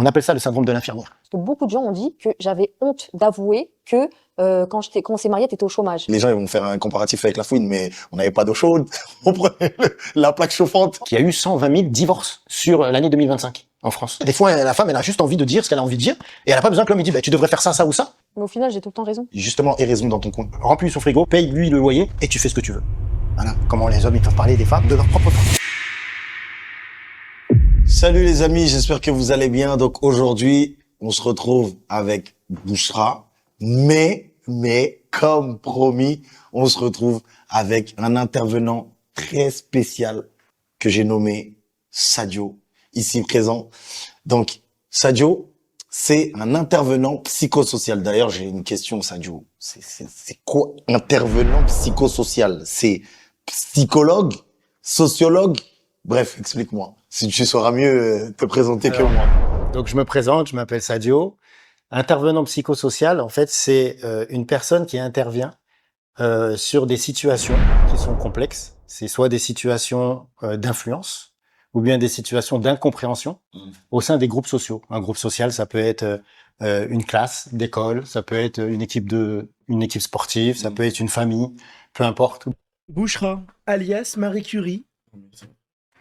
On appelle ça le syndrome de l'infirmière. Parce que beaucoup de gens ont dit que j'avais honte d'avouer que quand on s'est marié, t'étais au chômage. Les gens ils vont faire un comparatif avec la fouine, mais on n'avait pas d'eau chaude. On prenait la plaque chauffante. Il y a eu 120 000 divorces sur l'année 2025 en France. Des fois, la femme, elle a juste envie de dire ce qu'elle a envie de dire, et elle n'a pas besoin que l'homme lui dise, tu devrais faire ça, ça ou ça. Mais au final, j'ai tout le temps raison. Justement, aie raison dans ton coin. Remplis son frigo, paye-lui le loyer, et tu fais ce que tu veux. Voilà. Comment les hommes, ils peuvent parler des femmes, de leur propre femme. Salut les amis, j'espère que vous allez bien. Donc aujourd'hui, on se retrouve avec Bouchra, mais comme promis, on se retrouve avec un intervenant très spécial que j'ai nommé Sadio, ici présent. Donc Sadio, c'est un intervenant psychosocial. D'ailleurs, j'ai une question, Sadio. C'est quoi intervenant psychosocial? C'est psychologue, sociologue? Bref, explique-moi. Si tu sauras mieux te présenter que moi. Donc je me présente, je m'appelle Sadio. Intervenant psychosocial, en fait, c'est une personne qui intervient sur des situations qui sont complexes. C'est soit des situations d'influence ou bien des situations d'incompréhension au sein des groupes sociaux. Un groupe social, ça peut être une classe d'école, ça peut être une équipe sportive, ça peut être une famille, peu importe. Bouchra, alias Marie Curie.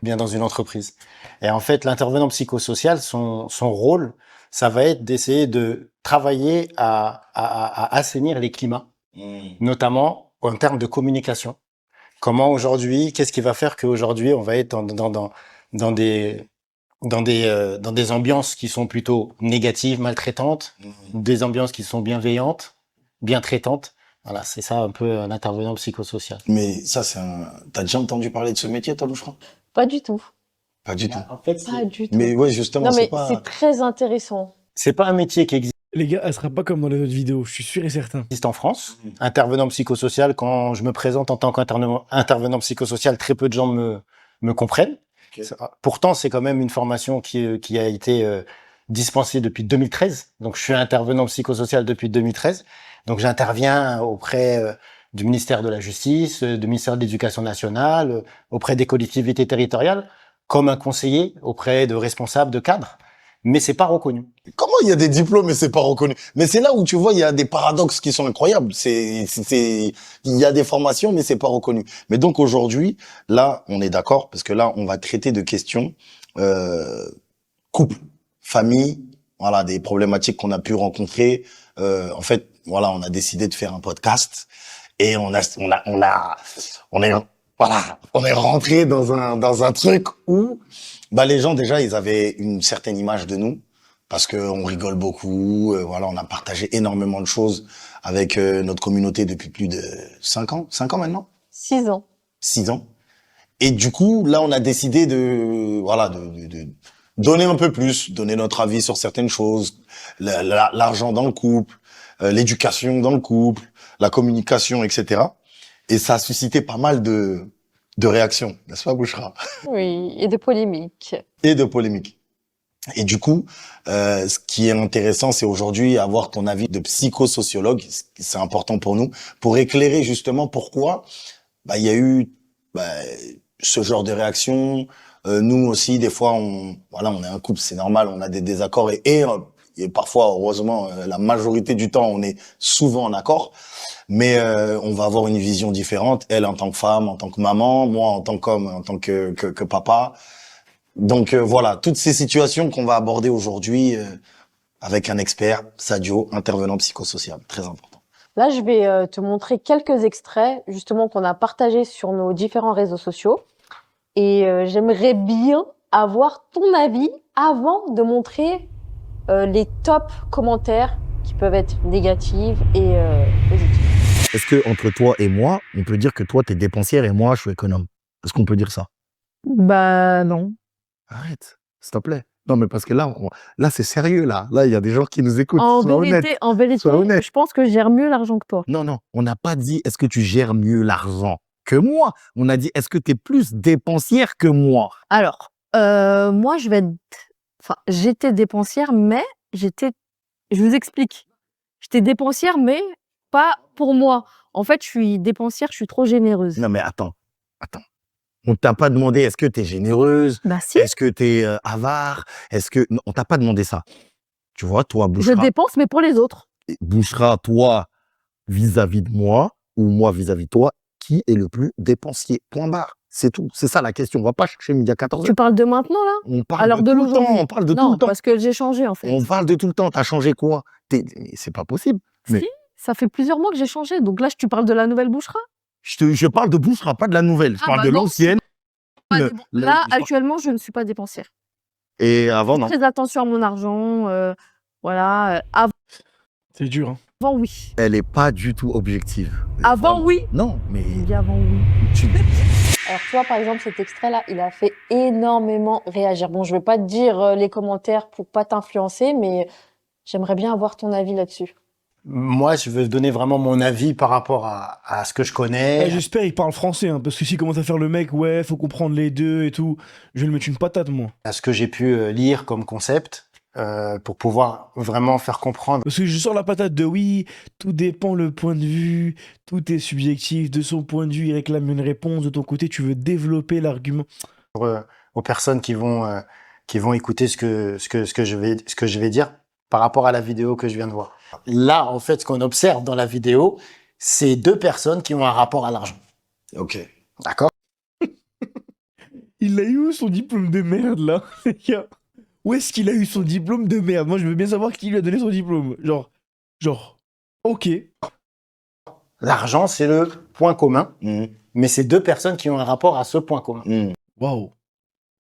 Bien dans une entreprise. Et en fait, l'intervenant psychosocial, son rôle, ça va être d'essayer de travailler à assainir les climats, notamment en termes de communication. Comment aujourd'hui, qu'est-ce qui va faire qu'aujourd'hui on va être dans des ambiances qui sont plutôt négatives, maltraitantes, des ambiances qui sont bienveillantes, bien traitantes. Voilà, c'est ça un peu un intervenant psychosocial. Mais ça, t'as déjà entendu parler de ce métier, toi, Bouchra? Pas du tout. Pas du tout. En fait, Pas du tout. Mais ouais, justement, Non, mais c'est pas... c'est très intéressant. c'est pas un métier qui existe Les gars, elle sera pas comme dans les autres vidéos, je suis sûr et certain. en France. Intervenant psychosocial, quand je me présente en tant qu'intervenant psychosocial, très peu de gens me comprennent. Ok. Pourtant, c'est quand même une formation qui a été dispensée depuis 2013. Donc, je suis intervenant psychosocial depuis 2013. Donc, j'interviens auprès du ministère de la Justice, du ministère de l'Éducation nationale, auprès des collectivités territoriales, comme un conseiller auprès de responsables, de cadres. Mais c'est pas reconnu. Comment il y a des diplômes et c'est pas reconnu? Mais c'est là où tu vois, il y a des paradoxes qui sont incroyables. Il y a des formations, mais c'est pas reconnu. Mais donc aujourd'hui, là, on est d'accord, parce que là, on va traiter de questions, couple, famille, voilà, des problématiques qu'on a pu rencontrer. En fait, voilà, on a décidé de faire un podcast et on est rentré dans un truc où, les gens déjà, ils avaient une certaine image de nous parce que on rigole beaucoup. Voilà, on a partagé énormément de choses avec notre communauté depuis plus de 5 ans maintenant, 6 ans. 6 ans. Et du coup, là, on a décidé de donner un peu plus, donner notre avis sur certaines choses, l'argent dans le couple, l'éducation dans le couple, la communication, etc. Et ça a suscité pas mal de réactions, n'est-ce pas, Bouchra? Oui, et de polémiques. Et de polémiques. Et du coup, ce qui est intéressant, c'est aujourd'hui avoir ton avis de psychosociologue. C'est important pour nous, pour éclairer justement pourquoi il y a eu ce genre de réaction. Nous aussi, des fois, on est un couple, c'est normal, on a des désaccords et parfois, heureusement, la majorité du temps, on est souvent en accord. Mais on va avoir une vision différente. Elle en tant que femme, en tant que maman, moi en tant qu'homme, en tant que papa. Donc voilà, toutes ces situations qu'on va aborder aujourd'hui avec un expert, Sadio, intervenant psychosocial, très important. Là, je vais te montrer quelques extraits, justement, qu'on a partagés sur nos différents réseaux sociaux. Et j'aimerais bien avoir ton avis avant de montrer les top commentaires qui peuvent être négatifs et positifs. Est-ce que entre toi et moi, on peut dire que toi, t'es dépensière et moi, je suis économe? Est-ce qu'on peut dire ça? Bah non. Arrête, s'il te plaît. Non, mais parce que là, c'est sérieux, là. Là, il y a des gens qui nous écoutent. En Sois honnête. vérité, Sois honnête. je pense que je gère mieux l'argent que toi. Non, non, on n'a pas dit est-ce que tu gères mieux l'argent que moi. On a dit est-ce que tu es plus dépensière que moi. Alors, moi, j'étais dépensière, mais je vous explique. J'étais dépensière, mais pas pour moi. En fait, je suis dépensière, je suis trop généreuse. Non, mais attends. On t'a pas demandé est-ce que tu es généreuse, Bah si, est-ce que tu es avare, est-ce que non, on t'a pas demandé ça. Tu vois, toi, je dépense, mais pour les autres. Bouchra, toi vis-à-vis de moi ou moi vis-à-vis de toi, qui est le plus dépensier? Point barre. C'est tout. C'est ça la question. On va pas chercher midi à 14 Tu heures. parles de maintenant, là? On parle Alors de de tout le temps. l'aujourd'hui. On parle de tout Non, le temps. parce que j'ai changé, en fait. On parle de tout le temps. T'as changé quoi? C'est pas possible. Mais- Si, ça fait plusieurs mois que j'ai changé. Donc là, tu parles de la nouvelle Bouchra? Je parle de Bouchra, pas de la nouvelle. Je Ah, parle bah de non. l'ancienne. Là, actuellement, je ne suis pas dépensière. Et avant, non. Très attention à mon argent. Voilà. C'est dur, hein. Avant, oui. Elle est pas du tout objective. Avant, oui. Non, mais Il dit avant, oui. Alors, tu vois, par exemple, cet extrait-là, il a fait énormément réagir. Bon, je vais pas te dire les commentaires pour pas t'influencer, mais j'aimerais bien avoir ton avis là-dessus. Moi, je veux donner vraiment mon avis par rapport à ce que je connais. J'espère qu'il parle français, hein, parce que s'il commence à faire le mec, ouais, faut comprendre les deux et tout, je vais lui mettre une patate, moi. À ce que j'ai pu lire comme concept pour pouvoir vraiment faire comprendre. Parce que je sors la patate de oui, tout dépend le point de vue, tout est subjectif, de son point de vue, il réclame une réponse, de ton côté, tu veux développer l'argument. Aux personnes qui vont écouter ce que je vais dire par rapport à la vidéo que je viens de voir. Là, en fait, ce qu'on observe dans la vidéo, c'est deux personnes qui ont un rapport à l'argent. Ok. D'accord? Il a eu son diplôme de merde, là, les gars. Où est-ce qu'il a eu son diplôme de merde? Moi, je veux bien savoir qui lui a donné son diplôme. Genre, ok. L'argent, c'est le point commun, mais c'est deux personnes qui ont un rapport à ce point commun. Waouh.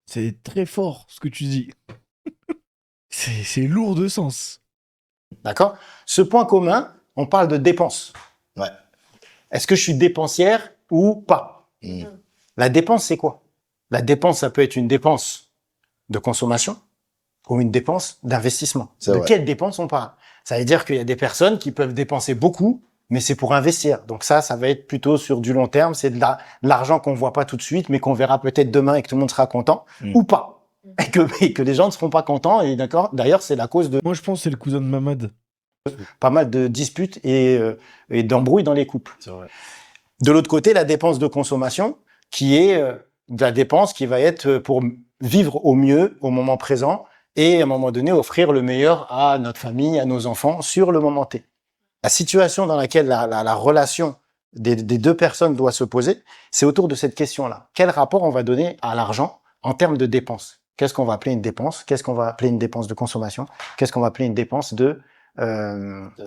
C'est très fort, ce que tu dis. C'est lourd de sens. D'accord? Ce point commun, on parle de dépenses. Ouais. Est-ce que je suis dépensière ou pas? La dépense, c'est quoi? La dépense, ça peut être une dépense de consommation ou une dépense d'investissement. C'est De vrai. quelle dépense on parle? Ça veut dire qu'il y a des personnes qui peuvent dépenser beaucoup, mais c'est pour investir. Donc ça va être plutôt sur du long terme. C'est de l'argent qu'on voit pas tout de suite, mais qu'on verra peut-être demain et que tout le monde sera content ou pas. Et que les gens ne seront pas contents. Et d'accord. D'ailleurs, c'est la cause de Moi, je pense que c'est le cousin de Mamad. pas mal de disputes et d'embrouilles dans les couples. C'est vrai. De l'autre côté, la dépense de consommation, qui est de la dépense qui va être pour vivre au mieux au moment présent et à un moment donné offrir le meilleur à notre famille, à nos enfants sur le moment T. La situation dans laquelle la relation des deux personnes doit se poser, c'est autour de cette question-là. Quel rapport on va donner à l'argent en termes de dépenses? Qu'est-ce qu'on va appeler une dépense? Qu'est-ce qu'on va appeler une dépense de consommation? Qu'est-ce qu'on va appeler une dépense de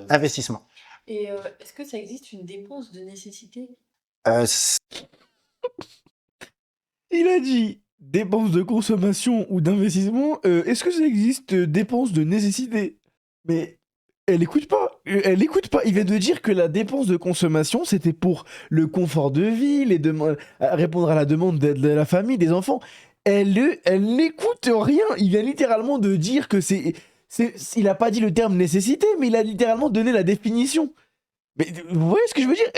investissement? Et est-ce que ça existe une dépense de nécessité? Il a dit dépenses de consommation ou d'investissement. Est-ce que ça existe dépenses de nécessité? Mais elle écoute pas. Elle écoute pas. Il vient de dire que la dépense de consommation, c'était pour le confort de vie, répondre à la demande de la famille, des enfants. Elle n'écoute rien. Il vient littéralement de dire que il a pas dit le terme nécessité, mais il a littéralement donné la définition. Mais vous voyez ce que je veux dire?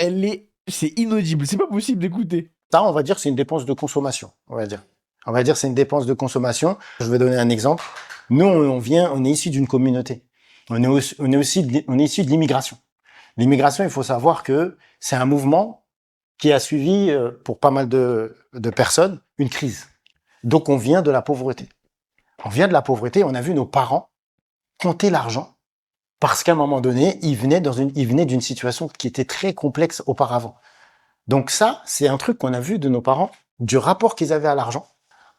C'est inaudible. C'est pas possible d'écouter. Ça, on va dire, c'est une dépense de consommation, on va dire. On va dire, c'est une dépense de consommation. Je vais donner un exemple. Nous, on est issu d'une communauté. On est issu de l'immigration. L'immigration, il faut savoir que c'est un mouvement qui a suivi, pour pas mal de personnes, une crise. Donc, on vient de la pauvreté. On vient de la pauvreté. On a vu nos parents compter l'argent parce qu'à un moment donné, ils venaient d'une situation qui était très complexe auparavant. Donc ça, c'est un truc qu'on a vu de nos parents, du rapport qu'ils avaient à l'argent,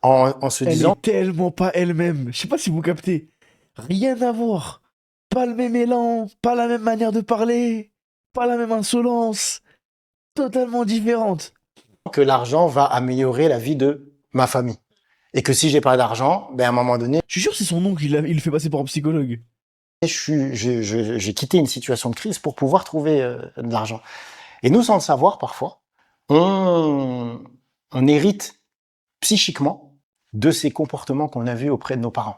en se Elle disant... est tellement pas elle-même. Je sais pas si vous captez. Rien à voir. Pas le même élan, pas la même manière de parler, pas la même insolence. Totalement différente. que l'argent va améliorer la vie de ma famille. Et que si j'ai pas d'argent, ben à un moment donné, Je suis sûr que c'est son oncle, il le fait passer pour un psychologue. j'ai quitté une situation de crise pour pouvoir trouver de l'argent. Et nous, sans le savoir, parfois, on hérite psychiquement de ces comportements qu'on a vus auprès de nos parents.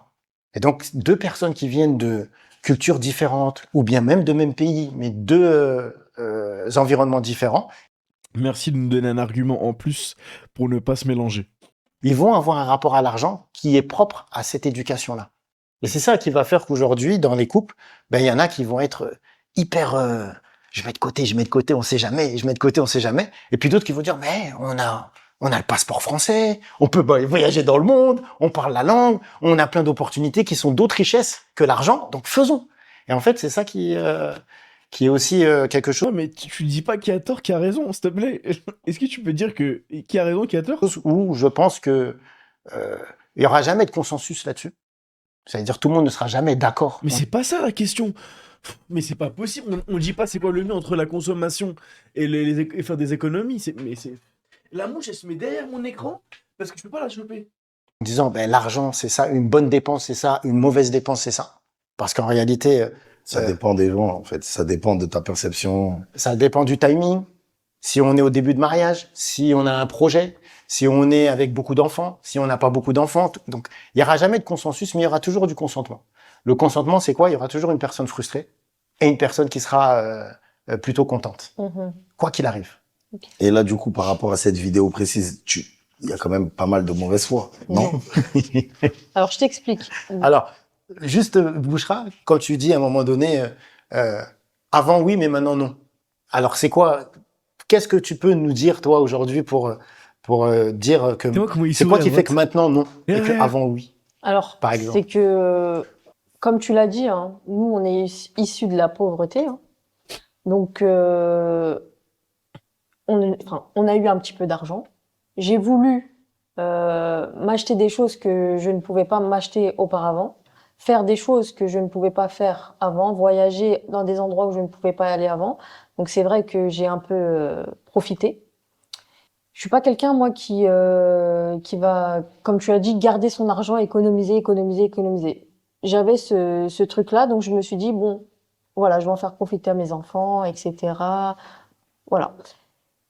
Et donc, deux personnes qui viennent de cultures différentes, ou bien même de même pays, mais deux environnements différents, Merci de nous donner un argument en plus pour ne pas se mélanger. ils vont avoir un rapport à l'argent qui est propre à cette éducation-là. Et c'est ça qui va faire qu'aujourd'hui, dans les couples, ben, il y en a qui vont être hyper, je mets de côté, on sait jamais, je mets de côté, on sait jamais. Et puis d'autres qui vont dire, mais on a On a le passeport français, on peut voyager dans le monde, on parle la langue, on a plein d'opportunités qui sont d'autres richesses que l'argent, donc faisons. Et en fait, c'est ça qui est aussi quelque chose Non, mais tu dis pas qui a tort, qui a raison, s'il te plaît. Est-ce que tu peux dire que qui a raison, qui a tort? où je pense que il y aura jamais de consensus là-dessus. C'est-à-dire tout le monde ne sera jamais d'accord. Mais c'est pas ça la question. Mais c'est pas possible. On dit pas c'est quoi le mieux entre la consommation et, et faire des économies. La mouche, elle se met derrière mon écran parce que je peux pas la choper. En disant ben l'argent c'est ça, une bonne dépense c'est ça, une mauvaise dépense c'est ça. Parce qu'en réalité Ça dépend des gens, en fait. Ça dépend de ta perception. ça dépend du timing. Si on est au début de mariage, si on a un projet, si on est avec beaucoup d'enfants, si on n'a pas beaucoup d'enfants. Donc, il y aura jamais de consensus, mais il y aura toujours du consentement. Le consentement, c'est quoi? Il y aura toujours une personne frustrée et une personne qui sera plutôt contente, quoi qu'il arrive. Et là, du coup, par rapport à cette vidéo précise, il y a quand même pas mal de mauvaise foi, non? Alors, je t'explique. Alors, juste, Bouchra, quand tu dis à un moment donné, avant oui, mais maintenant non. Alors, c'est quoi? Qu'est-ce que tu peux nous dire, toi, aujourd'hui, pour dire que Dis-moi comment il c'est quoi sourit qui à fait que droite. maintenant non et Ouais, que ouais. avant oui, Alors, par exemple? c'est que, comme tu l'as dit, hein, nous, on est issus de la pauvreté. Hein. Donc, on a eu un petit peu d'argent. J'ai voulu m'acheter des choses que je ne pouvais pas m'acheter auparavant, faire des choses que je ne pouvais pas faire avant, voyager dans des endroits où je ne pouvais pas aller avant. Donc, c'est vrai que j'ai un peu profité. Je suis pas quelqu'un, moi, qui va, comme tu as dit, garder son argent, économiser, économiser, économiser. J'avais ce truc-là, donc je me suis dit, bon, voilà, je vais en faire profiter à mes enfants, etc. Voilà.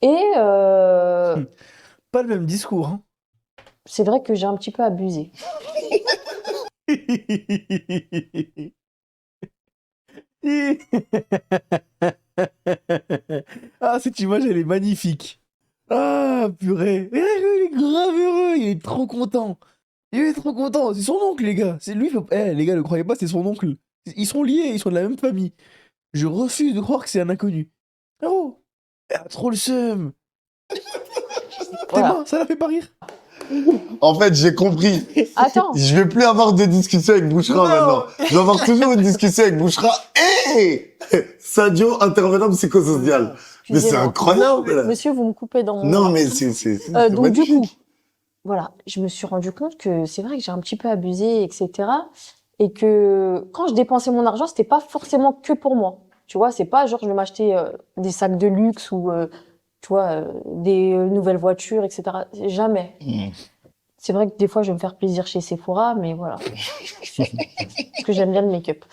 Et Pas le même discours. Hein. c'est vrai que j'ai un petit peu abusé. Ah, cette image, elle est magnifique. Ah, purée. Il est grave heureux, il est trop content. Il est trop content. C'est son oncle, les gars. C'est lui. Les gars, ne croyez pas, c'est son oncle. Ils sont liés, ils sont de la même famille. Je refuse de croire que c'est un inconnu. Oh, elle a trop le seum. T'es Voilà. mort, ça la fait pas rire. En fait, j'ai compris. Attends, Je vais plus avoir de discussion avec Bouchra maintenant. Je vais avoir toujours une discussion avec Bouchra et Sadio, intervenant psychosocial. Mais c'est excusez-moi. incroyable. Monsieur, vous me coupez dans mon... Non, mais c'est donc du magnifique. coup, voilà, je me suis rendu compte que c'est vrai que j'ai un petit peu abusé, etc. Et que quand je dépensais mon argent, c'était pas forcément que pour moi. Tu vois, c'est pas genre je vais m'acheter des sacs de luxe ou tu vois des nouvelles voitures, etc. Jamais. Mm. C'est vrai que des fois je vais me faire plaisir chez Sephora, mais voilà, parce que j'aime bien le make-up.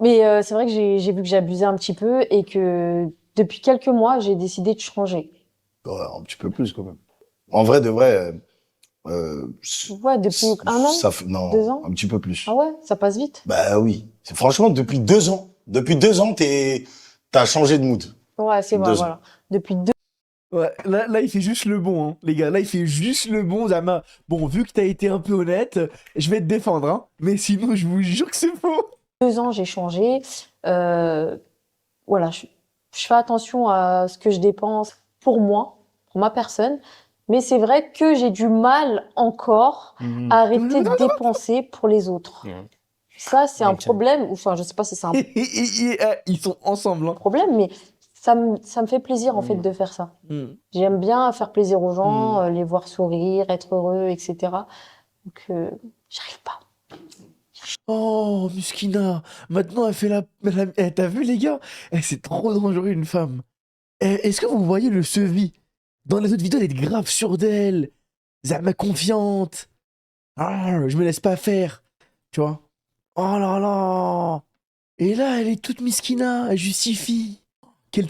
Mais c'est vrai que j'ai vu que j'abusais un petit peu et que depuis quelques mois j'ai décidé de changer. Ouais, un petit peu plus quand même. En vrai, de vrai, Ouais, depuis un an, ça fait, non, 2 ans. un petit peu plus. Ah ouais, ça passe vite. Bah oui. Franchement, depuis 2 ans. Depuis 2 ans, t'as changé de mood. Ouais, c'est vrai, 2 ans. voilà. Depuis 2 Ouais, là, il fait juste le bon, hein, les gars. Là, il fait juste le bon, Zama. Bon, vu que t'as été un peu honnête, je vais te défendre, hein. Mais sinon, je vous jure que c'est faux. ans, j'ai changé. Voilà, je fais attention à ce que je dépense pour moi, pour ma personne. Mais c'est vrai que j'ai du mal encore à arrêter de dépenser pour les autres. Ça, c'est un Ok. problème. Enfin, je sais pas si c'est un Ils sont ensemble, hein. problème, mais ça me fait plaisir, en fait, de faire ça. J'aime bien faire plaisir aux gens, les voir sourire, être heureux, etc. Donc, j'arrive pas. Oh, Muskina. Maintenant, elle fait t'as vu, les gars? C'est trop dangereux, une femme. Est-ce que vous voyez le sevi? Dans les autres vidéos, elle est grave sûre d'elle. Zama confiante. Ah, je me laisse pas faire. Tu vois? Oh là là. Et là, elle est toute Miskina. Elle justifie. Quelle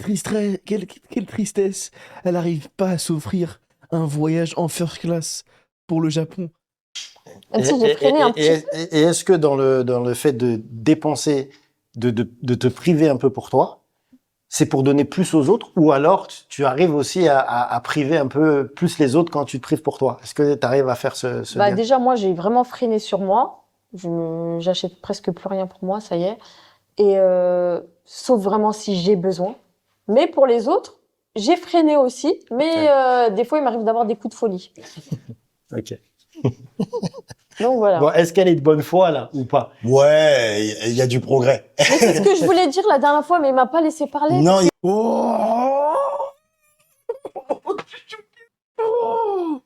tristesse. Elle arrive pas à s'offrir un voyage en first class pour le Japon. Même si j'ai freiné un petit Et est-ce que dans le fait de dépenser, de te priver un peu pour toi, c'est pour donner plus aux autres, ou alors tu arrives aussi à priver un peu plus les autres quand tu te prives pour toi? Est-ce que tu arrives à faire ce Bah lien? déjà, moi, j'ai vraiment freiné sur moi. J'achète presque plus rien pour moi, ça y est. Et sauf vraiment si j'ai besoin. Mais pour les autres, j'ai freiné aussi, mais des fois, il m'arrive d'avoir des coups de folie. Ok. Donc voilà. Bon, est-ce qu'elle est de bonne foi, là, ou pas? Ouais, il y a du progrès. Mais c'est ce que je voulais dire la dernière fois, mais il m'a pas laissé parler. Non, Oh. Oh.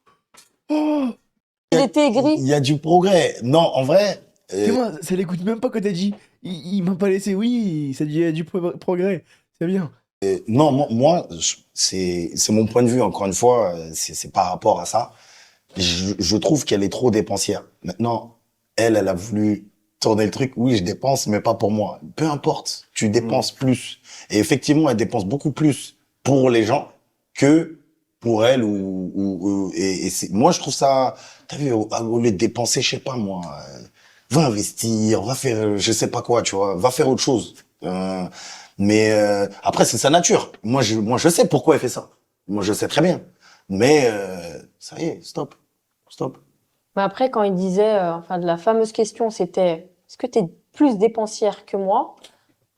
Oh. Il était aigri. il y a du progrès. Non, en vrai, C'est moi, ça l'écoute même pas quand t'as dit. Il m'a pas laissé. Oui, ça dit il y a du progrès. C'est bien. non, c'est mon point de vue. Encore une fois, c'est par rapport à ça. Je trouve qu'elle est trop dépensière. Maintenant, elle a voulu tourner le truc. Oui, je dépense, mais pas pour moi. Peu importe, tu dépenses plus. Et effectivement, elle dépense beaucoup plus pour les gens que pour elle et moi, je trouve ça, t'as vu, au lieu de dépenser, je sais pas moi, va investir, va faire, je sais pas quoi, tu vois, va faire autre chose. Mais après, c'est sa nature. Moi, je sais pourquoi elle fait ça. Moi, je sais très bien. Mais ça y est, stop. Mais après, quand il disait, enfin, de la fameuse question, c'était, est-ce que tu es plus dépensière que moi?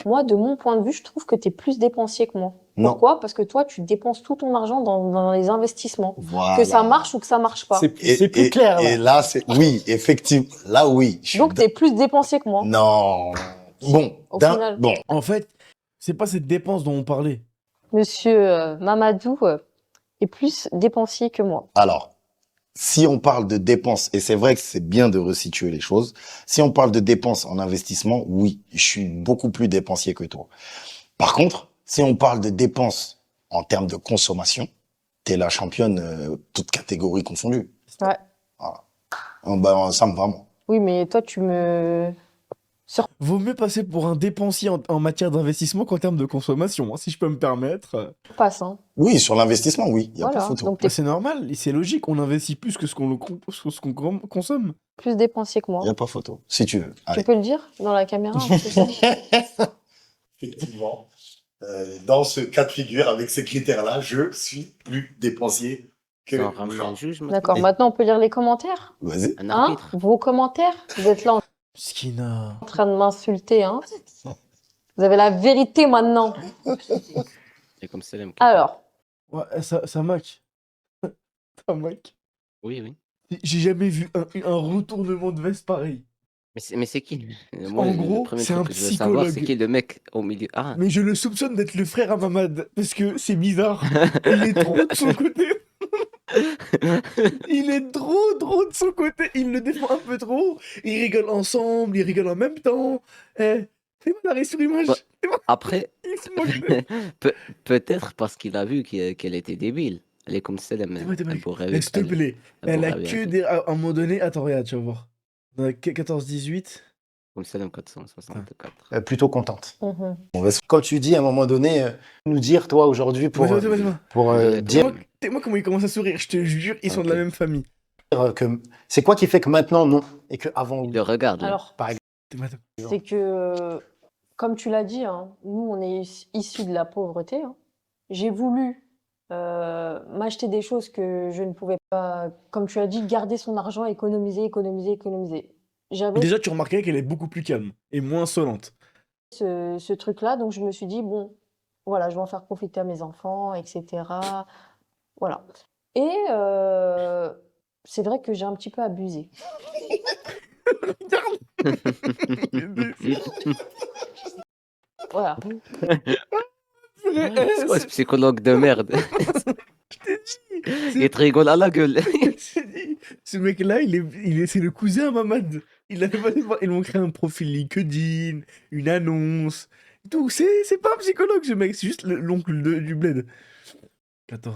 Moi, de mon point de vue, je trouve que tu es plus dépensier que moi. Non. Pourquoi? Parce que toi, tu dépenses tout ton argent dans les investissements. Voilà. Que ça marche ou que ça marche pas. C'est plus clair, là. Et là, oui, effectivement. Là, oui. Donc, tu es plus dépensier que moi. Non. Bon. Au final. Bon. En fait, c'est pas cette dépense dont on parlait. Monsieur Mamadou est plus dépensier que moi. Alors, si on parle de dépenses, et c'est vrai que c'est bien de resituer les choses, si on parle de dépenses en investissement, oui, je suis beaucoup plus dépensier que toi. Par contre, si on parle de dépenses en termes de consommation, t'es la championne, toute catégorie confondue. Ouais. Voilà. Ben, ça me va, moi. Oui, mais toi, tu me... Vaut mieux passer pour un dépensier en matière d'investissement qu'en termes de consommation, hein, si je peux me permettre. passes, hein. Oui, sur l'investissement, oui, il y a Voilà. pas photo. Donc, Bah, t'es c'est normal, c'est logique, on investit plus que ce qu'on consomme. plus dépensier que Il moi. y a pas photo, si tu veux. Tu Allez. peux le dire dans la caméra, c'est ça? Effectivement, dans ce cas de figure, avec ces critères-là, je suis plus dépensier que Ça en ramène Bouchard. un juge maintenant. D'accord, maintenant, on peut lire les commentaires. Vas-y. Un Hein? arbitre. Vos commentaires. Vous êtes là Skina. en train de m'insulter, hein. Vous avez la vérité maintenant. C'est comme Salem. Alors, Ouais, ça mac. Ça mac. Oui, oui. J'ai jamais vu un retournement de veste pareil. Mais c'est qui? En le gros, premier c'est truc un que je veux savoir, c'est psychologue. qui le mec au milieu. Ah, Mais je le soupçonne d'être le frère à Mamad, parce que c'est bizarre. Il est trop de son côté. Il est trop de son côté. Il le défend un peu trop. Ils rigolent ensemble, ils rigolent en même temps. Fais-moi l'arrêt sur image. Bah, Fais-moi- après, Il se moque de- peut-être parce qu'il a vu qu'elle était débile. Elle est comme Salem. Fais-moi tes Elle images. pourrait Eh, s'il te plaît. Elle a pourrait que avec- des. À un moment donné. Attends, regarde, tu vas voir. Dans la 14-18. Comme Salem 464. Plutôt contente. mhm. Quand tu dis à un moment donné, nous dire, toi, aujourd'hui, pour, Vas-y. pour dire Moi, comment il commence à sourire, je te jure, ils sont de la Ok. même famille. que c'est quoi qui fait que maintenant, non, et que avant, oui. Le regarde. là. Alors, Tais-moi. c'est que, comme tu l'as dit, hein, nous, on est issus de la pauvreté, hein. J'ai voulu m'acheter des choses que je ne pouvais pas, comme tu as dit, garder son argent, économiser. J'avais Déjà, tu remarquais qu'elle est beaucoup plus calme et moins insolente. ce truc-là, donc je me suis dit, bon, voilà, je vais en faire profiter à mes enfants, etc. Voilà. Et c'est vrai que j'ai un petit peu abusé. Voilà. C'est quoi ce psychologue de merde? Il te rigole à la gueule. Ce mec-là, c'est le cousin à Mamad. Ils m'ont créé un profil LinkedIn, une annonce, tout. C'est pas un psychologue, ce mec, c'est juste l'oncle du bled. 14.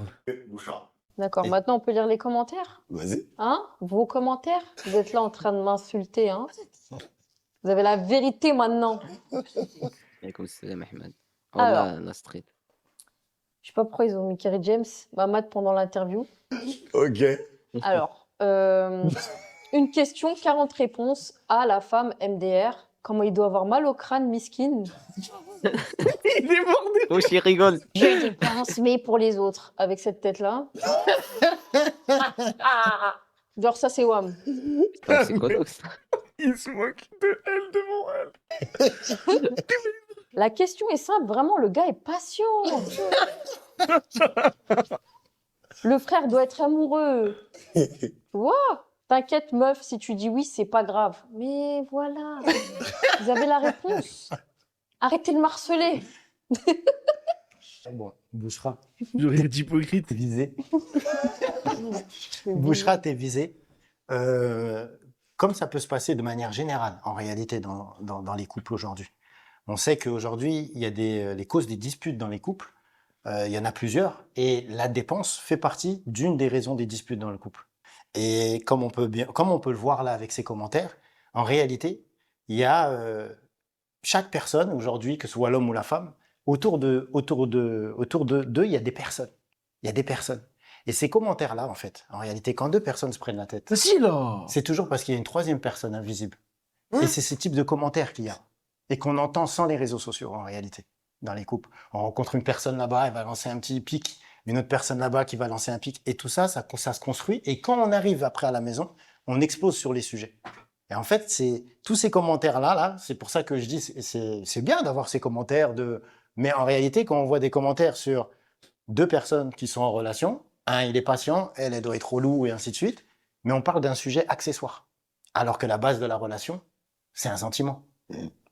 Bouchard. D'accord, Et- maintenant on peut lire les commentaires. Vas-y. Hein? Vos commentaires. Vous êtes là en train de m'insulter, hein. Vous avez la vérité maintenant. Elle est comme Salem Ahmed. Oh Alors. là, la street. Je sais pas pourquoi ils ont mis Kerry James, Mamad pendant l'interview. Ok. Alors, une question, 40 réponses à la femme MDR. Comment il doit avoir mal au crâne, miskin. Il est mort de... Oh, il rigole. Je dépense, mais pour les autres. Avec cette tête-là. Genre, ça, c'est Wham. C'est pas un psychologue, ça. Il se moque de elle devant elle. La question est simple, vraiment, le gars est patient. Le frère doit être amoureux. Tu vois? T'inquiète, meuf, si tu dis oui, c'est pas grave. Mais voilà, vous avez la réponse. Arrêtez de marceler. Bon, Bouchra, Le rire d'hypocrite. t'es visé. Bouchra, t'es visé. Comme ça peut se passer de manière générale, en réalité, dans les couples aujourd'hui. On sait qu'aujourd'hui, il y a les causes des disputes dans les couples. Il y en a plusieurs. Et la dépense fait partie d'une des raisons des disputes dans le couple. Et comme on peut le voir là avec ces commentaires, en réalité, il y a chaque personne aujourd'hui, que ce soit l'homme ou la femme, autour d'eux, il y a des personnes. Il y a des personnes. Et ces commentaires-là, en fait, en réalité, quand deux personnes se prennent la tête, Facile là. c'est toujours parce qu'il y a une troisième personne invisible. Et c'est ce type de commentaires qu'il y a. Et qu'on entend sans les réseaux sociaux, en réalité, dans les couples. On rencontre une personne là-bas, elle va lancer un petit pic, une autre personne là-bas qui va lancer un pic. Et tout ça, ça se construit. Et quand on arrive après à la maison, on explose sur les sujets. Et en fait, c'est tous ces commentaires-là, c'est pour ça que je dis, c'est bien d'avoir ces commentaires mais en réalité, quand on voit des commentaires sur deux personnes qui sont en relation, un, il est patient, elle doit être relou et ainsi de suite, mais on parle d'un sujet accessoire. Alors que la base de la relation, c'est un sentiment.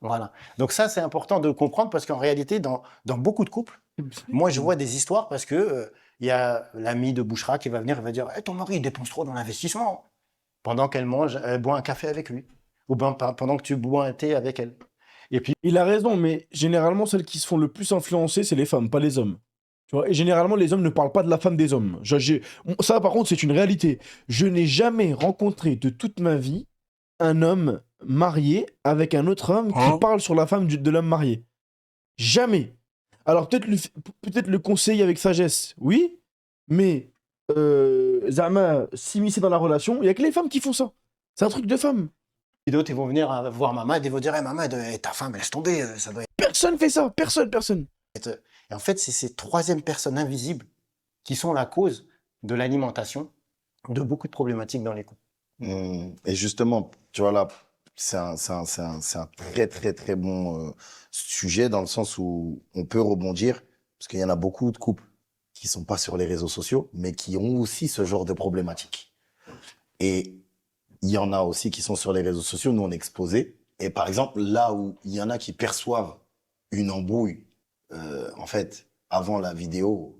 Voilà. Donc ça, c'est important de comprendre parce qu'en réalité, dans beaucoup de couples, moi, je vois des histoires parce que il y a l'ami de Bouchra qui va venir et va dire ton mari, il dépense trop dans l'investissement. Pendant qu'elle mange, elle boit un café avec lui. Ou ben, pendant que tu bois un thé avec elle. Et puis, Il a raison, mais généralement, celles qui se font le plus influencer, c'est les femmes, pas les hommes. Tu vois, et généralement, les hommes ne parlent pas de la femme des hommes. Ça, par contre, c'est une réalité. Je n'ai jamais rencontré de toute ma vie un homme marié avec un autre homme qui parle sur la femme de l'homme marié. Jamais. Alors, peut-être le conseiller avec sagesse, oui, mais Zama, s'immiscer dans la relation, il n'y a que les femmes qui font ça. C'est un truc de femme. d'autres, ils vont venir voir Mamad et ils vont dire Mamad, ta femme, laisse tomber, ça doit Personne fait ça, personne. être. Et en fait, c'est ces troisième personnes invisibles qui sont la cause de l'alimentation de beaucoup de problématiques dans les couples. Et justement, tu vois là, c'est un très très très bon sujet dans le sens où on peut rebondir parce qu'il y en a beaucoup de couples qui sont pas sur les réseaux sociaux, mais qui ont aussi ce genre de problématiques. Et il y en a aussi qui sont sur les réseaux sociaux, nous on est exposés. Et par exemple, là où il y en a qui perçoivent une embrouille, en fait, avant la vidéo,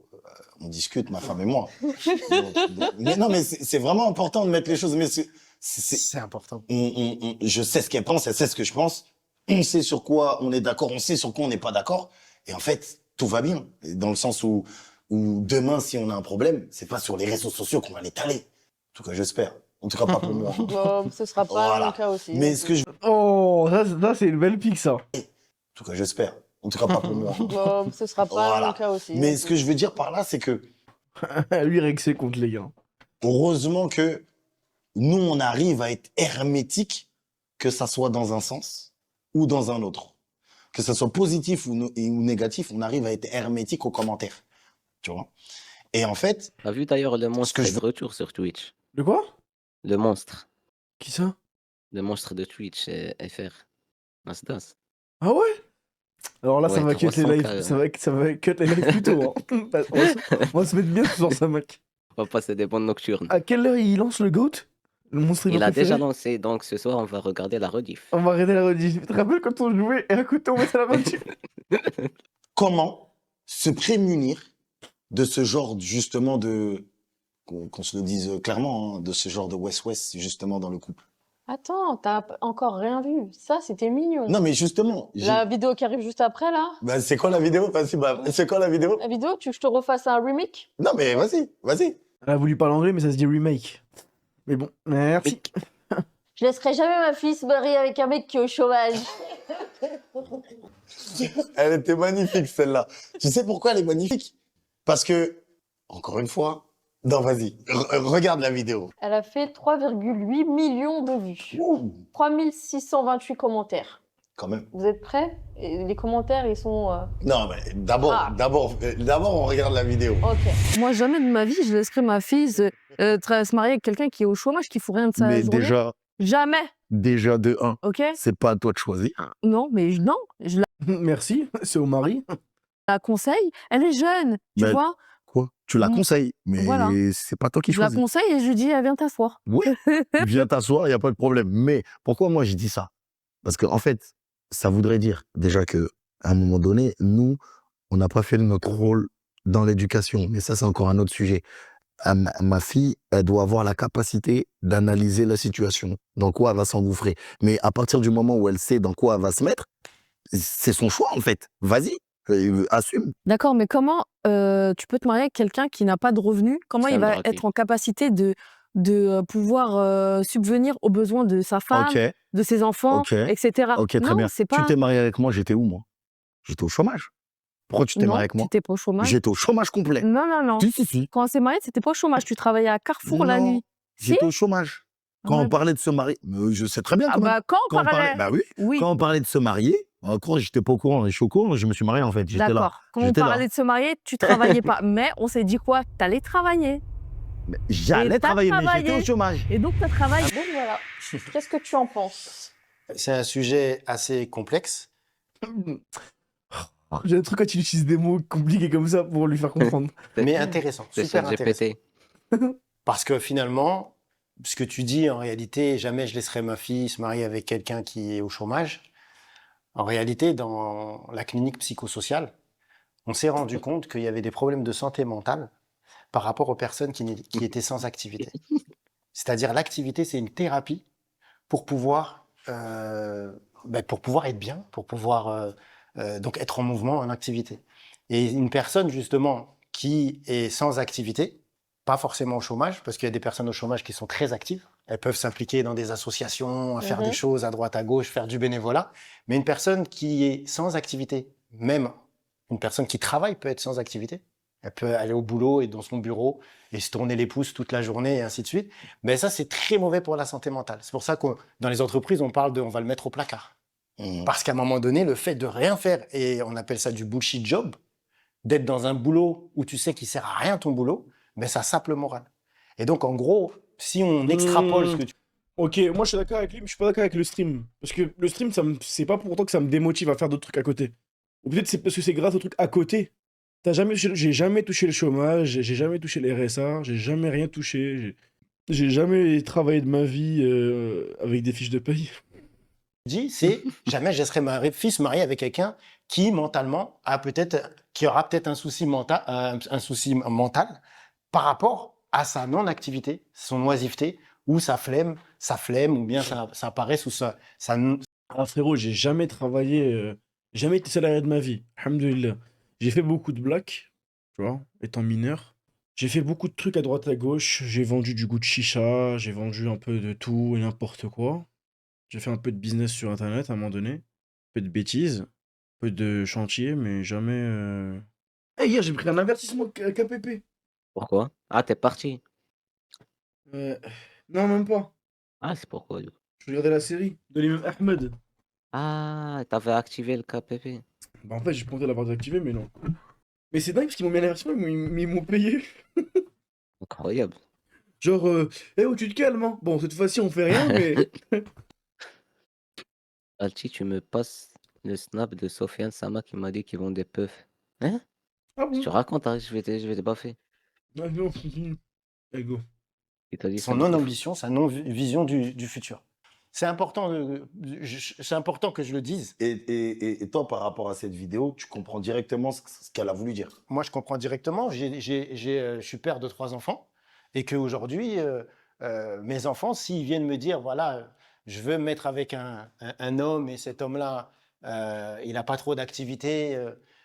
on discute, ma femme et moi. Mais non, mais c'est vraiment important de mettre les choses. Mais C'est important. je sais ce qu'elle pense, elle sait ce que je pense. On sait sur quoi on est d'accord, on sait sur quoi on n'est pas d'accord. Et en fait, tout va bien. Et dans le sens où demain, si on a un problème, c'est pas sur les réseaux sociaux qu'on va l'étaler. En tout cas, j'espère. En tout cas, pas pour moi. Bon, ce sera pas Voilà. mon cas aussi. Mais ce que je... Oh, ça c'est une belle pique, ça. En tout cas, j'espère. En tout cas, pas pour moi. Bon, ce sera pas Voilà. mon cas aussi. Mais ce que je veux dire par là, c'est que Lui, Rexé contre les gars. heureusement que nous, on arrive à être hermétique, que ça soit dans un sens ou dans un autre. Que ça soit positif ou négatif, on arrive à être hermétique aux commentaires. Tu vois? Et en fait, T'as vu d'ailleurs le monstre que je est de retour sur Twitch. De quoi? Le monstre. Qui ça? Le monstre de Twitch FR. Nasdas. Ah ouais? Alors là, ça Ouais, va cut les 300K, lives. Ça va cut les lives plus tôt. Hein. On va se mettre bien ce soir, ça, mec. On va passer des bonnes nocturnes. À quelle heure il lance le GOAT? Le monstre Il a préféré? déjà lancé, donc ce soir on va regarder la rediff. On va arrêter la rediff. Tu te rappelles quand on jouait et à côté on mettait la rediff? comment se prémunir de ce genre, justement, qu'on se le dise clairement, hein, de ce genre de West-West, justement, dans le couple? Attends, t'as encore rien vu. Ça, c'était mignon. Non, mais justement, La vidéo qui arrive juste après, là. bah, c'est quoi la vidéo? C'est quoi la vidéo? La vidéo, tu veux que je te refasse un remake? Non, mais vas-y. Elle a voulu parler anglais, mais ça se dit remake. Mais bon, merci. Je laisserai jamais ma fille se marier avec un mec qui est au chômage. Elle était magnifique, celle-là. Tu sais pourquoi elle est magnifique? Parce que, encore une fois, non, vas-y, regarde la vidéo. Elle a fait 3,8 millions de vues. Ouh, 3628 commentaires. quand même. Vous êtes prêts? Et les commentaires, ils sont... Non, mais d'abord, Ah. d'abord, on regarde la vidéo. Ok. Moi, jamais de ma vie, je laisserai ma fille se marier avec quelqu'un qui est au chômage, qui fout rien de sa Mais journée. Jamais, déjà de 1, ok? c'est pas à toi de choisir. Non, mais non, je la... Merci, c'est au mari. la conseille, elle est jeune, tu Mais vois. quoi? Tu la Mm. conseilles, Voilà. mais c'est pas toi qui Je la choisis. conseille et je lui dis, ah, viens t'asseoir. Oui, viens t'asseoir, il y a pas de problème. Mais pourquoi moi je dis ça? Parce qu'en fait, ça voudrait dire déjà que à un moment donné, nous, on n'a pas fait notre rôle dans l'éducation. Mais ça, c'est encore un autre sujet. Ma fille, elle doit avoir la capacité d'analyser la situation, dans quoi elle va s'engouffrer. Mais à partir du moment où elle sait dans quoi elle va se mettre, c'est son choix en fait. Vas-y, assume. D'accord, mais comment tu peux te marier avec quelqu'un qui n'a pas de revenus? Comment il va Sandra, être en capacité de pouvoir subvenir aux besoins de sa femme, Ok, de ses enfants, ok, etc. ok, très Non, bien. c'est Tu pas. t'es marié avec moi, j'étais où moi? J'étais au chômage. Pourquoi tu t'es marié Non, avec tu moi? n'étais pas au chômage. J'étais au chômage complet. Non, non, non. Si. Quand on s'est mariés, c'était pas au chômage. Tu travaillais à Carrefour la Non, nuit. Si? j'étais au chômage. Quand Ouais. on parlait de se marier, mais je sais très bien Ah quand même. bah quand on Quand on parlait, parlait. bah oui, Oui, quand on parlait de se marier, encore j'étais pas au courant, je suis au courant, je me suis marié en fait, j'étais là. d'accord. Quand on J'étais là. parlait de se marier, tu travaillais pas. Mais on s'est dit quoi? T'allais travailler. Mais j'allais t'as travailler, mais j'étais au travaillé. chômage. Et donc t'as travaillé. Donc voilà. Qu'est-ce que tu en penses? C'est un sujet assez complexe. J'ai un truc quand tu utilises des mots compliqués comme ça pour lui faire comprendre. Mais intéressant, C'est super intéressant. ChatGPT. Parce que finalement, ce que tu dis, en réalité, jamais je laisserai ma fille se marier avec quelqu'un qui est au chômage. En réalité, dans la clinique psychosociale, on s'est rendu compte qu'il y avait des problèmes de santé mentale par rapport aux personnes qui étaient sans activité. C'est-à-dire l'activité, c'est une thérapie pour pouvoir, pour pouvoir être bien, pour pouvoir donc être en mouvement, en activité. Et une personne justement qui est sans activité, pas forcément au chômage, parce qu'il y a des personnes au chômage qui sont très actives. Elles peuvent s'impliquer dans des associations, à faire des choses à droite, à gauche, faire du bénévolat. Mais une personne qui est sans activité, même une personne qui travaille peut être sans activité. Elle peut aller au boulot et dans son bureau et se tourner les pouces toute la journée et ainsi de suite. Mais ça, c'est très mauvais pour la santé mentale. C'est pour ça que dans les entreprises, on parle on va le mettre au placard. Parce qu'à un moment donné, le fait de rien faire, et on appelle ça du bullshit job, d'être dans un boulot où tu sais qu'il sert à rien ton boulot, ben ça sape le moral. Et donc, en gros, si on extrapole ce que tu... Ok, moi je suis d'accord avec lui, mais je suis pas d'accord avec le stream. Parce que le stream, c'est pas pour autant que ça me démotive à faire d'autres trucs à côté. Ou peut-être c'est parce que c'est grâce aux trucs à côté. J'ai jamais touché le chômage, j'ai jamais touché les RSA, j'ai jamais rien touché. J'ai jamais travaillé de ma vie avec des fiches de paye. dis, c'est jamais je laisserai ma fille se marier avec quelqu'un qui mentalement qui aura peut-être un souci mental par rapport à sa non-activité, son oisiveté ou sa flemme, ou bien sa paresse ou sa Ah frérot, j'ai jamais travaillé, jamais été salarié de ma vie. Alhamdoulilah. J'ai fait beaucoup de blacks, tu vois, étant mineur. J'ai fait beaucoup de trucs à droite à gauche. J'ai vendu du goût de chicha, j'ai vendu un peu de tout et n'importe quoi. J'ai fait un peu de business sur internet à un moment donné. Un peu de bêtises, un peu de chantier, mais jamais. Eh, hier, j'ai pris un avertissement KPP. Pourquoi? Ah, t'es parti. Non, même pas. Ah, c'est pourquoi. Du coup. Je regardais la série de l'imam Ahmed. Ah, t'avais activé le KPP. Bah, en fait, j'ai pensé l'avoir désactivé, mais non. Mais c'est dingue parce qu'ils m'ont mis un avertissement, ils m'ont payé. Incroyable. Genre, eh oh, tu te calmes, hein. Bon, cette fois-ci, on fait rien, mais. Alti, tu me passes le snap de Sofiane Sama qui m'a dit qu'ils vendent des puffs. Hein? Ah bon? Je te raconte, hein, je vais te baffer. Ah non, continue. Allez, go. Il t'a dit ça. son non-ambition, sa non-vision du futur. C'est important, c'est important que je le dise. Et toi, par rapport à cette vidéo, tu comprends directement ce qu'elle a voulu dire. Moi, je comprends directement. Je suis père de 3 enfants et qu'aujourd'hui, mes enfants, s'ils viennent me dire, voilà, je veux me mettre avec un homme et cet homme-là, il n'a pas trop d'activité,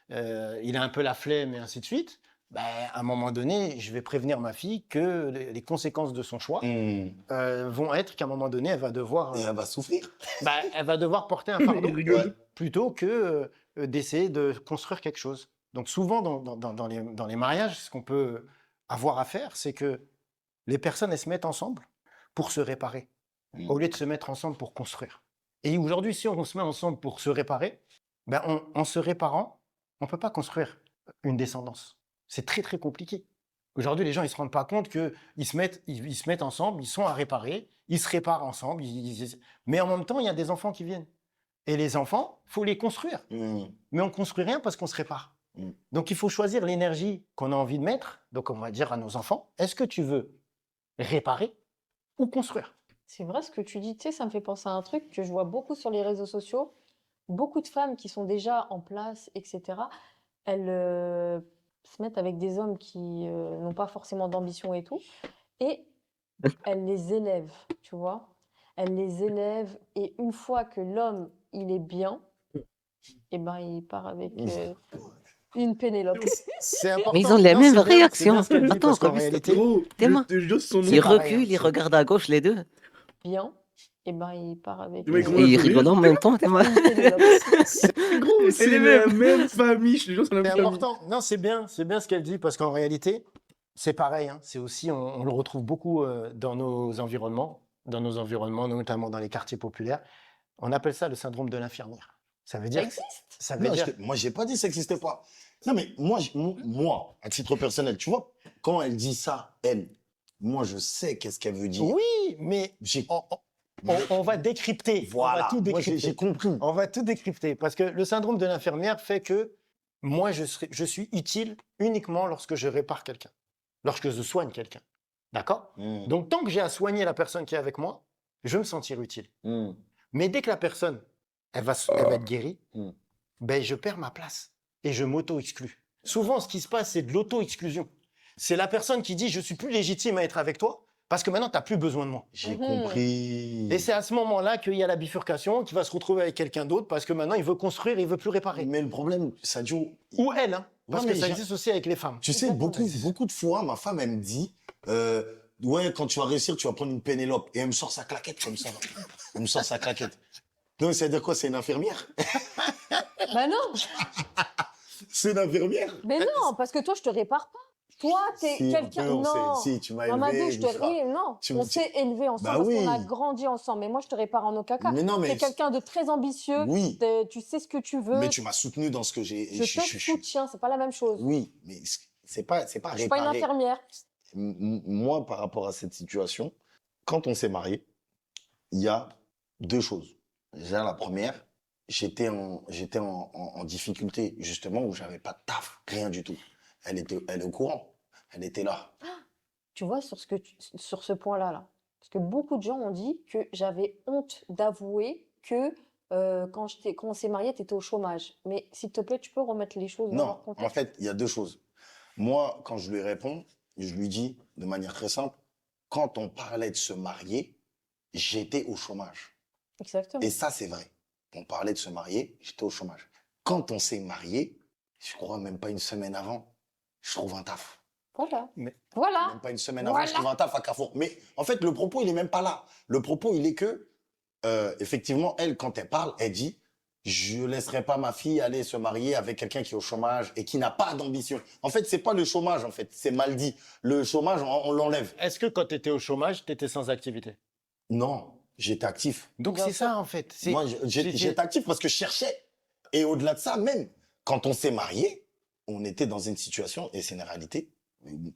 il a un peu la flemme et ainsi de suite, ben, à un moment donné, je vais prévenir ma fille que les conséquences de son choix vont être qu'à un moment donné, elle va devoir, Et elle va souffrir. elle va devoir porter un fardeau Il rigole. plutôt que d'essayer de construire quelque chose. Donc souvent, dans les mariages, ce qu'on peut avoir à faire, c'est que les personnes, elles se mettent ensemble pour se réparer, au lieu de se mettre ensemble pour construire. Et aujourd'hui, si on se met ensemble pour se réparer, ben en se réparant, on ne peut pas construire une descendance. C'est très, très compliqué. Aujourd'hui, les gens, ils ne se rendent pas compte qu'ils se mettent ensemble, ils sont à réparer, ils se réparent ensemble, mais en même temps, il y a des enfants qui viennent. Et les enfants, il faut les construire. Mais on ne construit rien parce qu'on se répare. Mm. Donc, il faut choisir l'énergie qu'on a envie de mettre. Donc, on va dire à nos enfants, est-ce que tu veux réparer ou construire? C'est vrai ce que tu dis, tu sais, ça me fait penser à un truc que je vois beaucoup sur les réseaux sociaux. Beaucoup de femmes qui sont déjà en place, etc., elles se mettent avec des hommes qui n'ont pas forcément d'ambition et tout, et elles les élèvent, tu vois. Elles les élèvent, et une fois que l'homme, il est bien, et ben, il part avec une Pénélope. C'est Mais ils important. ont les Non, mêmes c'est bien réactions. ce qu'elle dit, Attends, parce qu'en comme ça. réalité, Gros, Tellement. je te jure, son nom. C'est Ils pareil, reculent, hein, ils regardent à gauche les deux. Bien, et ben, il part avec Mais comment Et on ils l'appelle rigolent en même temps, tellement. une Pénélope. Gros, C'est c'est les la mêmes. même famille, je te jure, c'est la C'est même famille. important. Non, c'est bien ce qu'elle dit, parce qu'en réalité, c'est pareil. Hein. C'est aussi, on le retrouve beaucoup dans nos environnements, notamment dans les quartiers populaires. On appelle ça le syndrome de l'infirmière. Ça veut Ça dire, existe. ça veut Non, dire, moi, j'ai pas dit que ça n'existait pas. Non, mais moi, à titre personnel, tu vois, quand elle dit ça, elle, moi, je sais qu'est-ce qu'elle veut dire. oui, mais J'ai... on va décrypter. Voilà. On va tout Moi, décrypter. j'ai compris. On va tout décrypter, parce que le syndrome de l'infirmière fait que moi, je suis utile uniquement lorsque je répare quelqu'un, lorsque je soigne quelqu'un. D'accord? Mm. Donc, tant que j'ai à soigner la personne qui est avec moi, je vais me sentir utile. Mm. Mais dès que la personne, elle va être guérie, Mm. ben, je perds ma place et je m'auto-exclus. Souvent, ce qui se passe, c'est de l'auto-exclusion. C'est la personne qui dit, je suis plus légitime à être avec toi parce que maintenant, tu n'as plus besoin de moi. J'ai Mhm. compris. Et c'est à ce moment-là qu'il y a la bifurcation, qu'il va se retrouver avec quelqu'un d'autre parce que maintenant, il veut construire, il veut plus réparer. Mais le problème, ça dure. Ou elle, hein, parce Ouais, que mais ça j'ai- existe aussi avec les femmes. Tu sais, Exactement. beaucoup de fois, ma femme, elle me dit, ouais, quand tu vas réussir, tu vas prendre une Pénélope. Et elle me sort sa claquette comme ça. Elle me sort sa claquette. Donc, ça veut dire quoi? C'est une infirmière? Bah non, C'est une infirmière? mais non, parce que toi, je te répare pas. Toi, t'es Si, quelqu'un. un peu, Non. si, tu m'as Mamadou, élevé, je te Bouchra. non, Tu on me- s'est élevés ensemble Bah parce qu'on a oui. grandi ensemble. Mais moi, je te répare en aucun cas. Mais non, mais... T'es quelqu'un de très ambitieux. Oui, Tu sais ce que tu veux. mais tu m'as soutenu dans ce que j'ai... Je te soutiens, c'est pas la même chose. Oui, mais c'est pas Je suis pas une réparé. infirmière. Moi, par rapport à cette situation, quand on s'est mariés, il y a deux choses. Déjà, la première, j'étais en difficulté, justement, où j'avais pas de taf, rien du tout. Elle est au courant. Elle était là. Tu vois, sur ce point-là, là. Parce que beaucoup de gens ont dit que j'avais honte d'avouer que quand on s'est mariés, tu étais au chômage. Mais s'il te plaît, tu peux remettre les choses dans leur Non, contexte. en fait, il y a deux choses. Moi, quand je lui réponds, je lui dis de manière très simple, quand on parlait de se marier, j'étais au chômage. Exactement. Et ça, c'est vrai. On parlait de se marier, j'étais au chômage. Quand on s'est marié, je crois même pas une semaine avant, je trouve un taf. Voilà. Mais- Voilà. Même pas une semaine avant, Voilà. je trouve un taf à Carrefour. Mais en fait, le propos, il est même pas là. Le propos, il est que, effectivement, elle, quand elle parle, elle dit, je laisserai pas ma fille aller se marier avec quelqu'un qui est au chômage et qui n'a pas d'ambition. En fait, c'est pas le chômage, en fait. C'est mal dit. Le chômage, on l'enlève. Est-ce que quand tu étais au chômage, tu étais sans activité? Non, j'étais actif. Donc, Bien c'est sûr. ça, en fait. C'est- Moi, j'étais actif parce que je cherchais. Et au-delà de ça, même, quand on s'est marié, on était dans une situation, et c'est une réalité,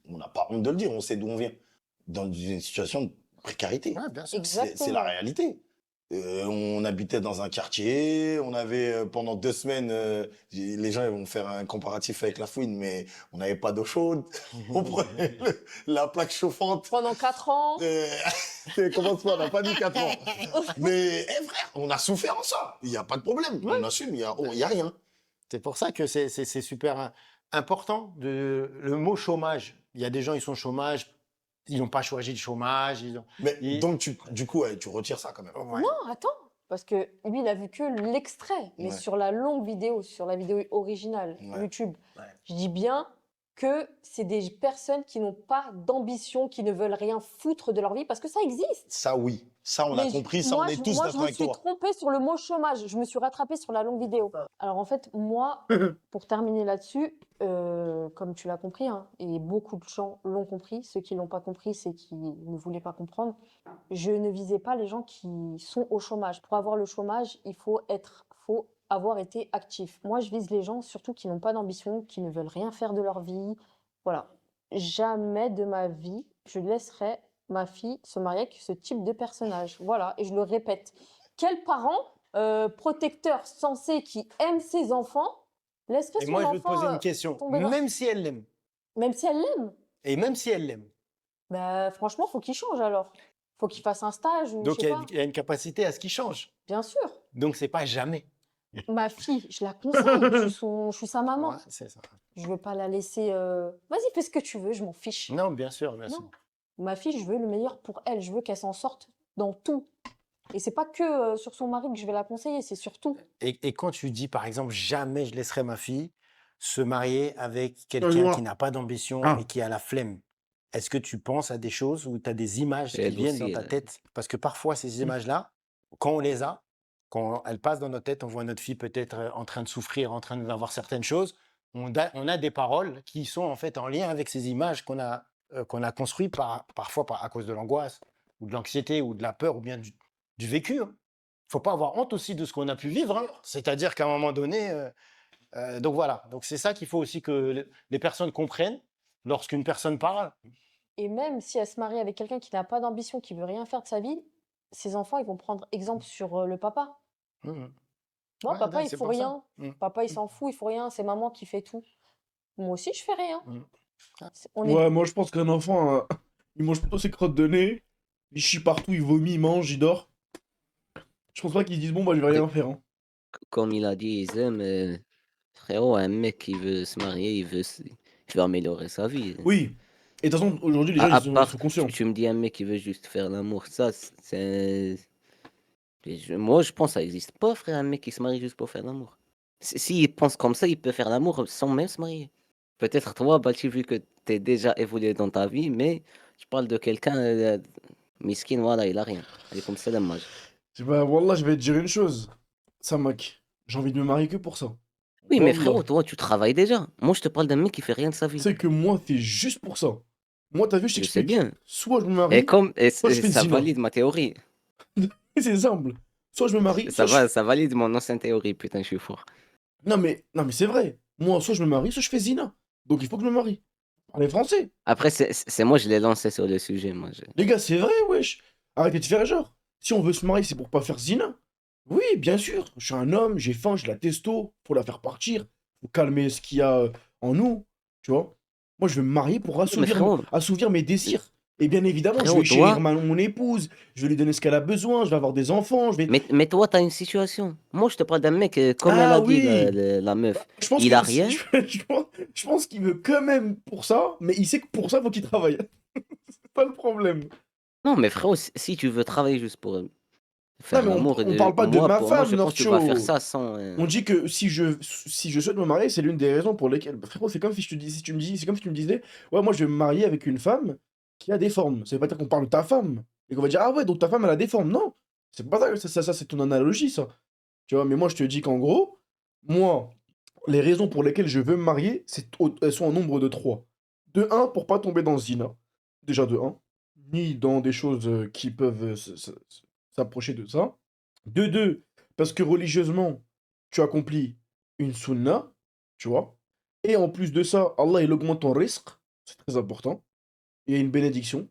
on n'a pas honte de le dire, on sait d'où on vient, dans une situation de précarité. Ouais, bien sûr. Exactement. C'est la réalité. On habitait dans un quartier, on avait pendant 2 semaines, les gens ils vont faire un comparatif avec la fouine, mais on n'avait pas d'eau chaude. On prenait la plaque chauffante. Pendant 4 ans. Commence pas, on n'a pas dit 4 ans. Mais frère, on a souffert en ça. Il n'y a pas de problème. On assume, il y a rien. C'est pour ça que c'est super important. Le mot chômage. Il y a des gens, ils sont au chômage, ils n'ont pas choisi le chômage. Mais Et- donc, du coup, ouais, tu retires ça quand même. Ouais. Non, attends. Parce que lui, il a vu que l'extrait. Mais Ouais. sur la longue vidéo, sur la vidéo originale, Ouais. YouTube, Ouais. je dis bien que c'est des personnes qui n'ont pas d'ambition, qui ne veulent rien foutre de leur vie, parce que ça existe. Ça, oui. Ça, on a Mais compris. Ça, moi, on est tous moi, d'accord je me avec suis toi. trompée sur le mot chômage. Je me suis rattrapée sur la longue vidéo. Alors en fait, moi, pour terminer là-dessus, comme tu l'as compris, hein, et beaucoup de gens l'ont compris, ceux qui l'ont pas compris, c'est qu'ils ne voulaient pas comprendre, je ne visais pas les gens qui sont au chômage. Pour avoir le chômage, il faut avoir été actif. Moi, je vise les gens surtout qui n'ont pas d'ambition, qui ne veulent rien faire de leur vie. Voilà. Jamais de ma vie, je laisserai ma fille se marier avec ce type de personnage. Voilà, et je le répète. Quel parent protecteur censé qui aime ses enfants Laisse Et son moi, je vais te poser enfant une question. tomber dans... Même si elle l'aime, Même si elle l'aime, et même si elle l'aime, bah, franchement, faut qu'il change alors. Faut qu'il fasse un stage ou je donc sais pas. il y a une capacité à ce qu'il change. Bien sûr. Donc c'est pas jamais. Ma fille, je la conseille. Je suis sa maman. Ouais, c'est ça. Je veux pas la laisser. Vas-y, fais ce que tu veux, je m'en fiche. Non, bien sûr, bien sûr. Non. Ma fille, je veux le meilleur pour elle. Je veux qu'elle s'en sorte dans tout. Et c'est pas que sur son mari que je vais la conseiller, c'est sur tout. Et quand tu dis, par exemple, jamais je laisserai ma fille se marier avec quelqu'un qui n'a pas d'ambition Ah. et qui a la flemme, est-ce que tu penses à des choses ou tu as des images qui Elle viennent aussi, dans ta elle. tête? Parce que parfois, ces images-là, quand on les a, quand elles passent dans notre tête, on voit notre fille peut-être en train de souffrir, en train d'avoir certaines choses, on a des paroles qui sont en fait en lien avec ces images qu'on a construites parfois à cause de l'angoisse ou de l'anxiété ou de la peur ou bien du vécu. Hein. Faut pas avoir honte aussi de ce qu'on a pu vivre. Hein. C'est-à-dire qu'à un moment donné, donc voilà. Donc c'est ça qu'il faut aussi que les personnes comprennent lorsqu'une personne parle. Et même si elle se marie avec quelqu'un qui n'a pas d'ambition, qui veut rien faire de sa vie, ses enfants, ils vont prendre exemple sur le papa. Mhm. Moi, Ouais, papa, ouais, il c'est faut pour ça. rien. Mhm. Papa, il s'en fout, il faut rien. C'est maman qui fait tout. Moi aussi, je fais rien. Mhm. On est... Ouais, moi je pense qu'un enfant, il mange plutôt ses crottes de nez, il chie partout, il vomit, il mange, il dort. Je pense pas qu'ils se disent bon bah je vais rien faire. Hein. Comme il a dit, ils aiment. Frérot, un mec qui veut se marier, il veut améliorer sa vie. Oui. Et de toute façon, aujourd'hui les gens À ils part, sont conscients. tu me dis un mec qui veut juste faire l'amour, ça, moi, je pense que ça n'existe pas, frère, un mec qui se marie juste pour faire l'amour. S'il pense comme ça, il peut faire l'amour sans même se marier. Peut-être toi, Bati, vu que tu es déjà évolué dans ta vie, mais je parle de quelqu'un, miskin, voilà, il a rien. Il est comme ça, dommage. Bah wallah, je vais te dire une chose. Samak, j'ai envie de me marier que pour ça. Oui, mais Wallah. frérot, toi, tu travailles déjà. Moi, je te parle d'un mec qui fait rien de sa vie. C'est que moi, c'est juste pour ça. Moi, t'as vu, je Je sais t'explique. bien. Soit je me Et marie, comme et soit je fais ça zina. valide ma théorie. C'est simple. Soit je me marie, Ça soit je... ça valide mon ancienne théorie, putain, je suis fort. Non mais c'est vrai. Moi, soit je me marie, soit je fais zina. Donc il faut que je me marie. Parlez français. Après, c'est moi, je l'ai lancé sur le sujet, moi. Les gars, c'est vrai, wesh. Arrêtez de faire genre. Si on veut se marier, c'est pour pas faire zina. Oui, bien sûr. Je suis un homme, j'ai faim, j'ai la testo. Faut la faire partir. Faut calmer ce qu'il y a en nous. Tu vois. Moi, je veux me marier pour Mais frérot, assouvir mes désirs. Et bien évidemment, je frérot, vais chérir toi, mon épouse. Je vais lui donner ce qu'elle a besoin. Je vais avoir des enfants. Je vais... mais toi, t'as une situation. Moi, je te parle d'un mec, comme elle Ah a dit, oui. la meuf. Je pense Il a que rien. je pense qu'il veut quand même pour ça, mais il sait que pour ça, il faut qu'il travaille. C'est pas le problème. Non, mais frérot, si tu veux travailler juste pour Non, faire mais l'amour, on parle pas de ma pour moi, femme, je pense que tu vas faire Norcho. ça sans. On dit que si je souhaite me marier, c'est l'une des raisons pour lesquelles. Bah, frérot, c'est comme si je te dis, si tu me dis, c'est comme si tu me disais, ouais, moi je vais me marier avec une femme qui a des formes. Ça veut pas dire qu'on parle de ta femme et qu'on va dire ah ouais, donc ta femme elle a des formes. Non, c'est pas ça, ça c'est ton analogie ça. Tu vois, mais moi je te dis qu'en gros, moi, les raisons pour lesquelles je veux me marier, elles sont au nombre de 3. De un, pour pas tomber dans le zina. Déjà de un. Ni dans des choses qui peuvent s'approcher de ça. De deux, parce que religieusement, tu accomplis une sunna, tu vois. Et en plus de ça, Allah, il augmente ton risque. C'est très important. Il y a une bénédiction.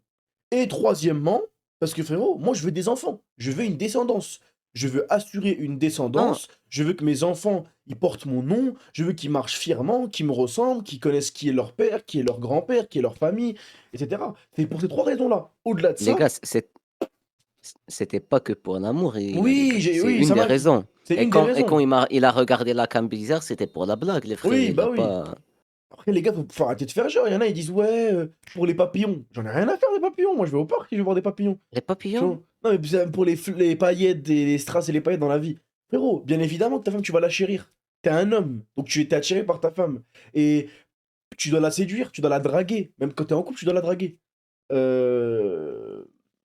Et troisièmement, parce que frérot, moi, je veux des enfants. Je veux une descendance. Je veux assurer une Non, descendance. Je veux que mes enfants, ils portent mon nom. Je veux qu'ils marchent fièrement, qu'ils me ressemblent, qu'ils connaissent qui est leur père, qui est leur grand-père, qui est leur famille, etc. C'est pour ces 3 raisons-là. Au-delà de les ça, gars, c'était pas que pour l'amour, il a dit. oui, C'est oui, une ça des m'a... raisons. C'est Et une des quand raisons. il a regardé la cam bizarre, c'était pour la blague, les frères. Oui, Il bah a oui. pas. Après, les gars, faut arrêter de faire genre. Il y en a, ils disent, ouais, pour les papillons. J'en ai rien à faire des papillons. Moi, je vais au parc et je vais voir des papillons. Les Tu papillons? vois. Non, mais c'est pour les paillettes, les strass et les paillettes dans la vie. Frérot, bien évidemment que ta femme, tu vas la chérir. T'es un homme, donc tu es attiré par ta femme. Et tu dois la séduire, tu dois la draguer. Même quand t'es en couple, tu dois la draguer.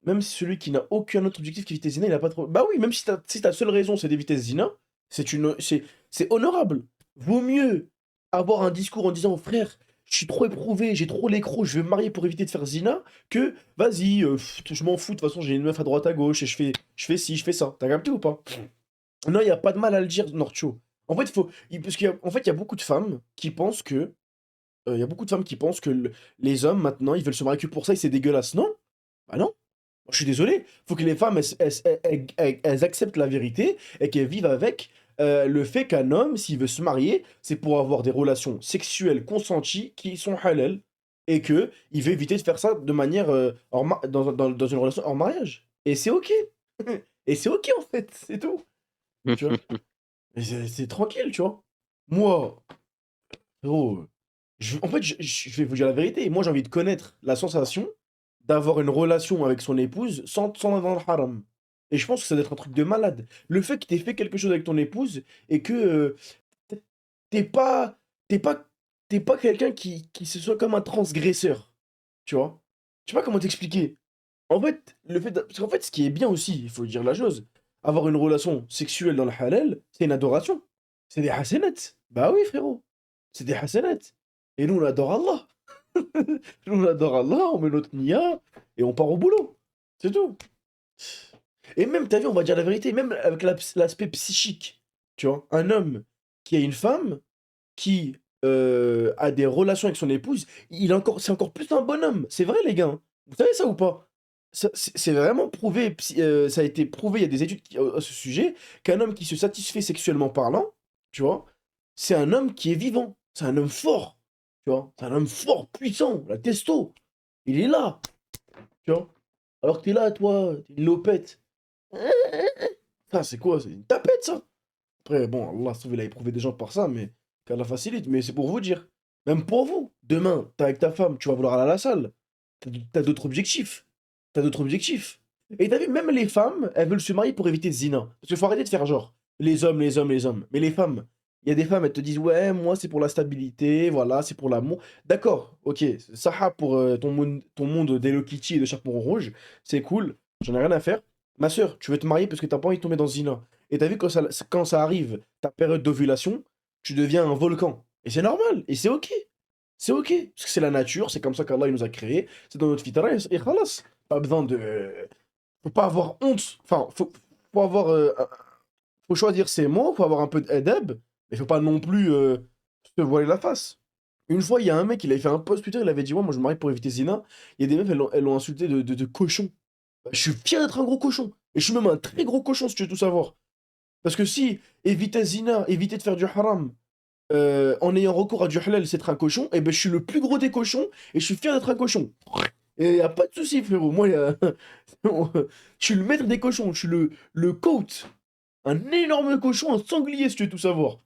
Même si celui qui n'a aucun autre objectif qu'éviter zina, il a pas trop. Bah oui, même si ta seule raison c'est d'éviter zina, c'est honorable. Vaut mieux avoir un discours en disant frère, je suis trop éprouvé, j'ai trop l'écro, je vais me marier pour éviter de faire zina, que vas-y, je m'en fous, de toute façon j'ai une meuf à droite à gauche et je fais ci, je fais ça. T'as capté ou pas? Non, il n'y a pas de mal à le dire, Norcho. En fait, parce en fait, il y a beaucoup de femmes qui pensent que. Il y a beaucoup de femmes qui pensent que les hommes, maintenant, ils veulent se marier que pour ça et c'est dégueulasse. Non? Bah non. Je suis désolé. Faut que les femmes, elles acceptent la vérité et qu'elles vivent avec le fait qu'un homme, s'il veut se marier, c'est pour avoir des relations sexuelles consenties qui sont halal et que il veut éviter de faire ça de manière dans une relation hors mariage. Et c'est ok. Et c'est ok en fait, c'est tout. Tu vois? Et c'est tranquille, tu vois. Moi, frérot, en fait, je vais vous dire la vérité. Moi, j'ai envie de connaître la sensation d'avoir une relation avec son épouse sans être dans le haram. Et je pense que ça doit être un truc de malade. Le fait que t'aies fait quelque chose avec ton épouse et que t'es t'es pas, t'es pas, t'es pas quelqu'un qui se soit comme un transgresseur. Tu vois? Je sais pas comment t'expliquer. En fait, parce qu'en fait, ce qui est bien aussi, il faut dire la chose, avoir une relation sexuelle dans le halal, c'est une adoration. C'est des hasanats. Bah oui, frérot. C'est des hasanats. Et nous, on adore Allah. Nous, on adore Allah, on met notre niya et on part au boulot. C'est tout. Et même, t'as vu, on va dire la vérité, même avec l'aspect psychique, tu vois, un homme qui a une femme, qui a des relations avec son épouse, c'est encore plus un bonhomme. C'est vrai, les gars, hein. Vous savez ça ou pas? C'est vraiment prouvé, ça a été prouvé, il y a des études à ce sujet, qu'un homme qui se satisfait sexuellement parlant, tu vois, c'est un homme qui est vivant. C'est un homme fort, tu vois. C'est un homme fort, puissant, la testo. Il est là, tu vois. Alors que t'es là, toi, t'es une lopette. Ça, c'est quoi? C'est une tapette, ça. Après, bon, Allah, se trouve, il a éprouvé des gens par ça, mais qu'Allah facilite. Mais c'est pour vous dire. Même pour vous. Demain, t'es avec ta femme, tu vas vouloir aller à la salle. T'as d'autres objectifs. T'as d'autres objectifs. Et t'as vu, même les femmes, elles veulent se marier pour éviter le zina. Parce qu'il faut arrêter de faire genre. Les hommes, les hommes, les hommes. Mais les femmes, il y a des femmes, elles te disent, ouais, moi, c'est pour la stabilité, voilà, c'est pour l'amour. D'accord, ok. Saha pour ton monde d'Hello Kitty et de Chaperon Rouge, c'est cool. J'en ai rien à faire. Ma sœur, tu veux te marier parce que t'as pas envie de tomber dans le zina. Et t'as vu, quand ça arrive, ta période d'ovulation, tu deviens un volcan. Et c'est normal, et c'est ok. C'est ok, parce que c'est la nature, c'est comme ça qu'Allah il nous a créés, c'est dans notre fitra, et khalas. Pas besoin de... Faut pas avoir honte, enfin, faut avoir... faut choisir ses mots, faut avoir un peu d'adab, mais faut pas non plus se voiler la face. Une fois, il y a un mec, il avait fait un post Twitter, il avait dit, ouais, moi je me marie pour éviter zina. Il y a des meufs, elles l'ont insulté de cochon. Bah, je suis fier d'être un gros cochon. Et je suis même un très gros cochon, si tu veux tout savoir. Parce que si éviter zina, éviter de faire du haram, en ayant recours à du halal, c'est être un cochon, et ben je suis le plus gros des cochons, et je suis fier d'être un cochon. Et y a pas de souci, frérot. Moi, je suis le maître des cochons, je suis le goat. Un énorme cochon, un sanglier, si tu veux tout savoir.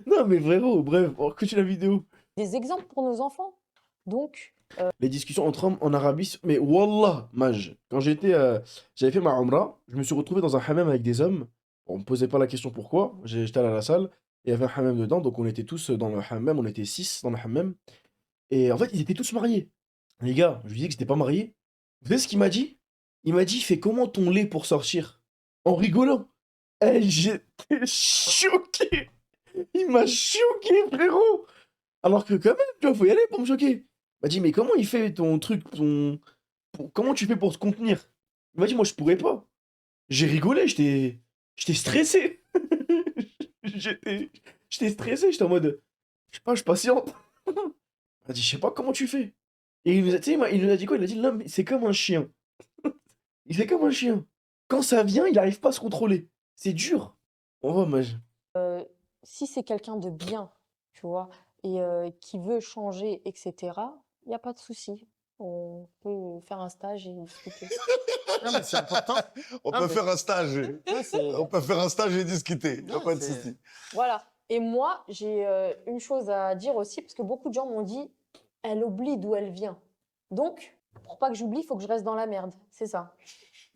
Non, mais frérot, bref, on continue la vidéo. Des exemples pour nos enfants. Donc, Les discussions entre hommes en Arabie, mais wallah, maj, quand j'avais fait ma umrah, je me suis retrouvé dans un hammam avec des hommes. On me posait pas la question pourquoi, j'étais allé à la salle, et il y avait un hammam dedans, donc on était tous dans le hammam, on était 6 dans le hammam, et en fait, ils étaient tous mariés. Les gars, je lui disais que j'étais pas marié. Vous savez ce qu'il m'a dit? Il m'a dit, fais comment ton lait pour sortir? En rigolant. Eh, j'étais choqué. Il m'a choqué, frérot. Alors que quand même, tu vois, faut y aller pour me choquer. Il m'a dit, mais comment il fait ton truc, comment tu fais pour te contenir? Il m'a dit, moi, je pourrais pas. J'ai rigolé, j'étais stressé. J'étais j'étais stressé, j'étais en mode, je sais pas, je patiente. Il m'a dit, je sais pas comment tu fais. Et il nous a, tu sais, il nous a dit quoi? Il a dit, l'homme, c'est comme un chien. Il est comme un chien. Quand ça vient, il n'arrive pas à se contrôler. C'est dur. On va, mage. si c'est quelqu'un de bien, tu vois, et qui veut changer, etc., il n'y a pas de souci. On peut faire un stage et discuter. Non, mais c'est important. On Ah, peut mais- faire un stage. Ouais, c'est- On peut faire un stage et discuter. Y a Non, pas de c'est- souci. Voilà. Et moi, j'ai une chose à dire aussi, parce que beaucoup de gens m'ont dit, elle oublie d'où elle vient. Donc, pour pas que j'oublie, il faut que je reste dans la merde. C'est ça.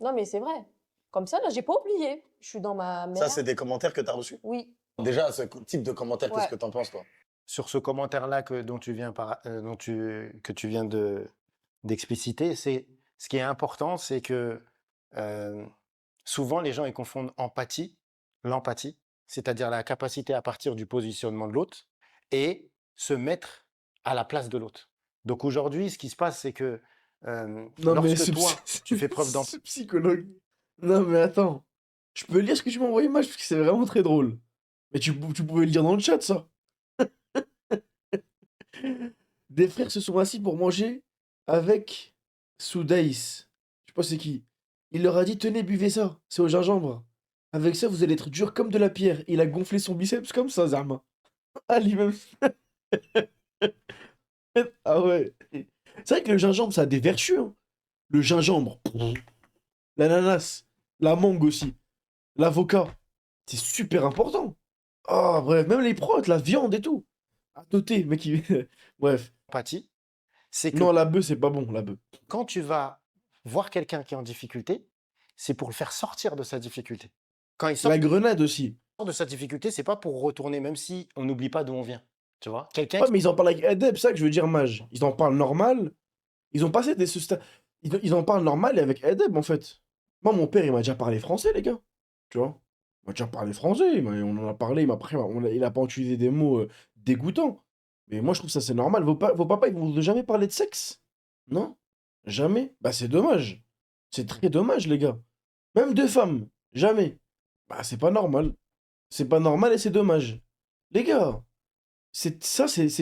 Non, mais c'est vrai. Comme ça, là, j'ai pas oublié. Je suis dans ma merde. Ça, c'est des commentaires que tu as reçus? Oui. Déjà, ce type de commentaires, Ouais. qu'est-ce que tu en penses, toi? Sur ce commentaire-là dont tu viens que tu viens d'expliciter, ce qui est important, c'est que souvent les gens ils confondent l'empathie, c'est-à-dire la capacité à partir du positionnement de l'autre et se mettre à la place de l'autre. Donc aujourd'hui, ce qui se passe, c'est que Non, mais lorsque toi, tu fais preuve ce psychologue. Non, mais attends. Je peux lire ce que tu m'as envoyé, Maj, parce que c'est vraiment très drôle. Mais tu pouvais le dire dans le chat, ça. Des frères se sont assis pour manger avec Soudaïs. Je sais pas c'est qui. Il leur a dit, tenez, buvez ça. C'est au gingembre. Avec ça, vous allez être dur comme de la pierre. Il a gonflé son biceps comme ça, Zarma. Ah, lui-même. Ah ouais. C'est vrai que le gingembre, ça a des vertus, hein. Le gingembre, l'ananas, la mangue aussi, l'avocat. C'est super important. Ah, bref, même les protes, la viande et tout. À noter, mec. Bref. Empathie, c'est que Non, la bœuf, c'est pas bon, la bœuf. quand tu vas voir quelqu'un qui est en difficulté, c'est pour le faire sortir de sa difficulté. Quand il sort La grenade aussi. de sa difficulté, c'est pas pour retourner, même si on n'oublie pas d'où on vient. Tu vois? Quelqu'un Ouais, qui mais ils en parlent avec Adeb, c'est ça que je veux dire, Mage. Ils en parlent normal. Ils ont passé des... Ils en parlent normal et avec Adeb, en fait. Moi, mon père, il m'a déjà parlé français, les gars. Tu vois? Il m'a déjà parlé français. On en a parlé, il a pas utilisé des mots dégoûtants. Mais moi, je trouve ça, c'est normal. Vos papas, ils vont jamais parler de sexe? Non? Jamais? Bah, c'est dommage. C'est très dommage, les gars. Même deux femmes. Jamais. Bah, c'est pas normal. C'est pas normal et c'est dommage. Les gars, c'est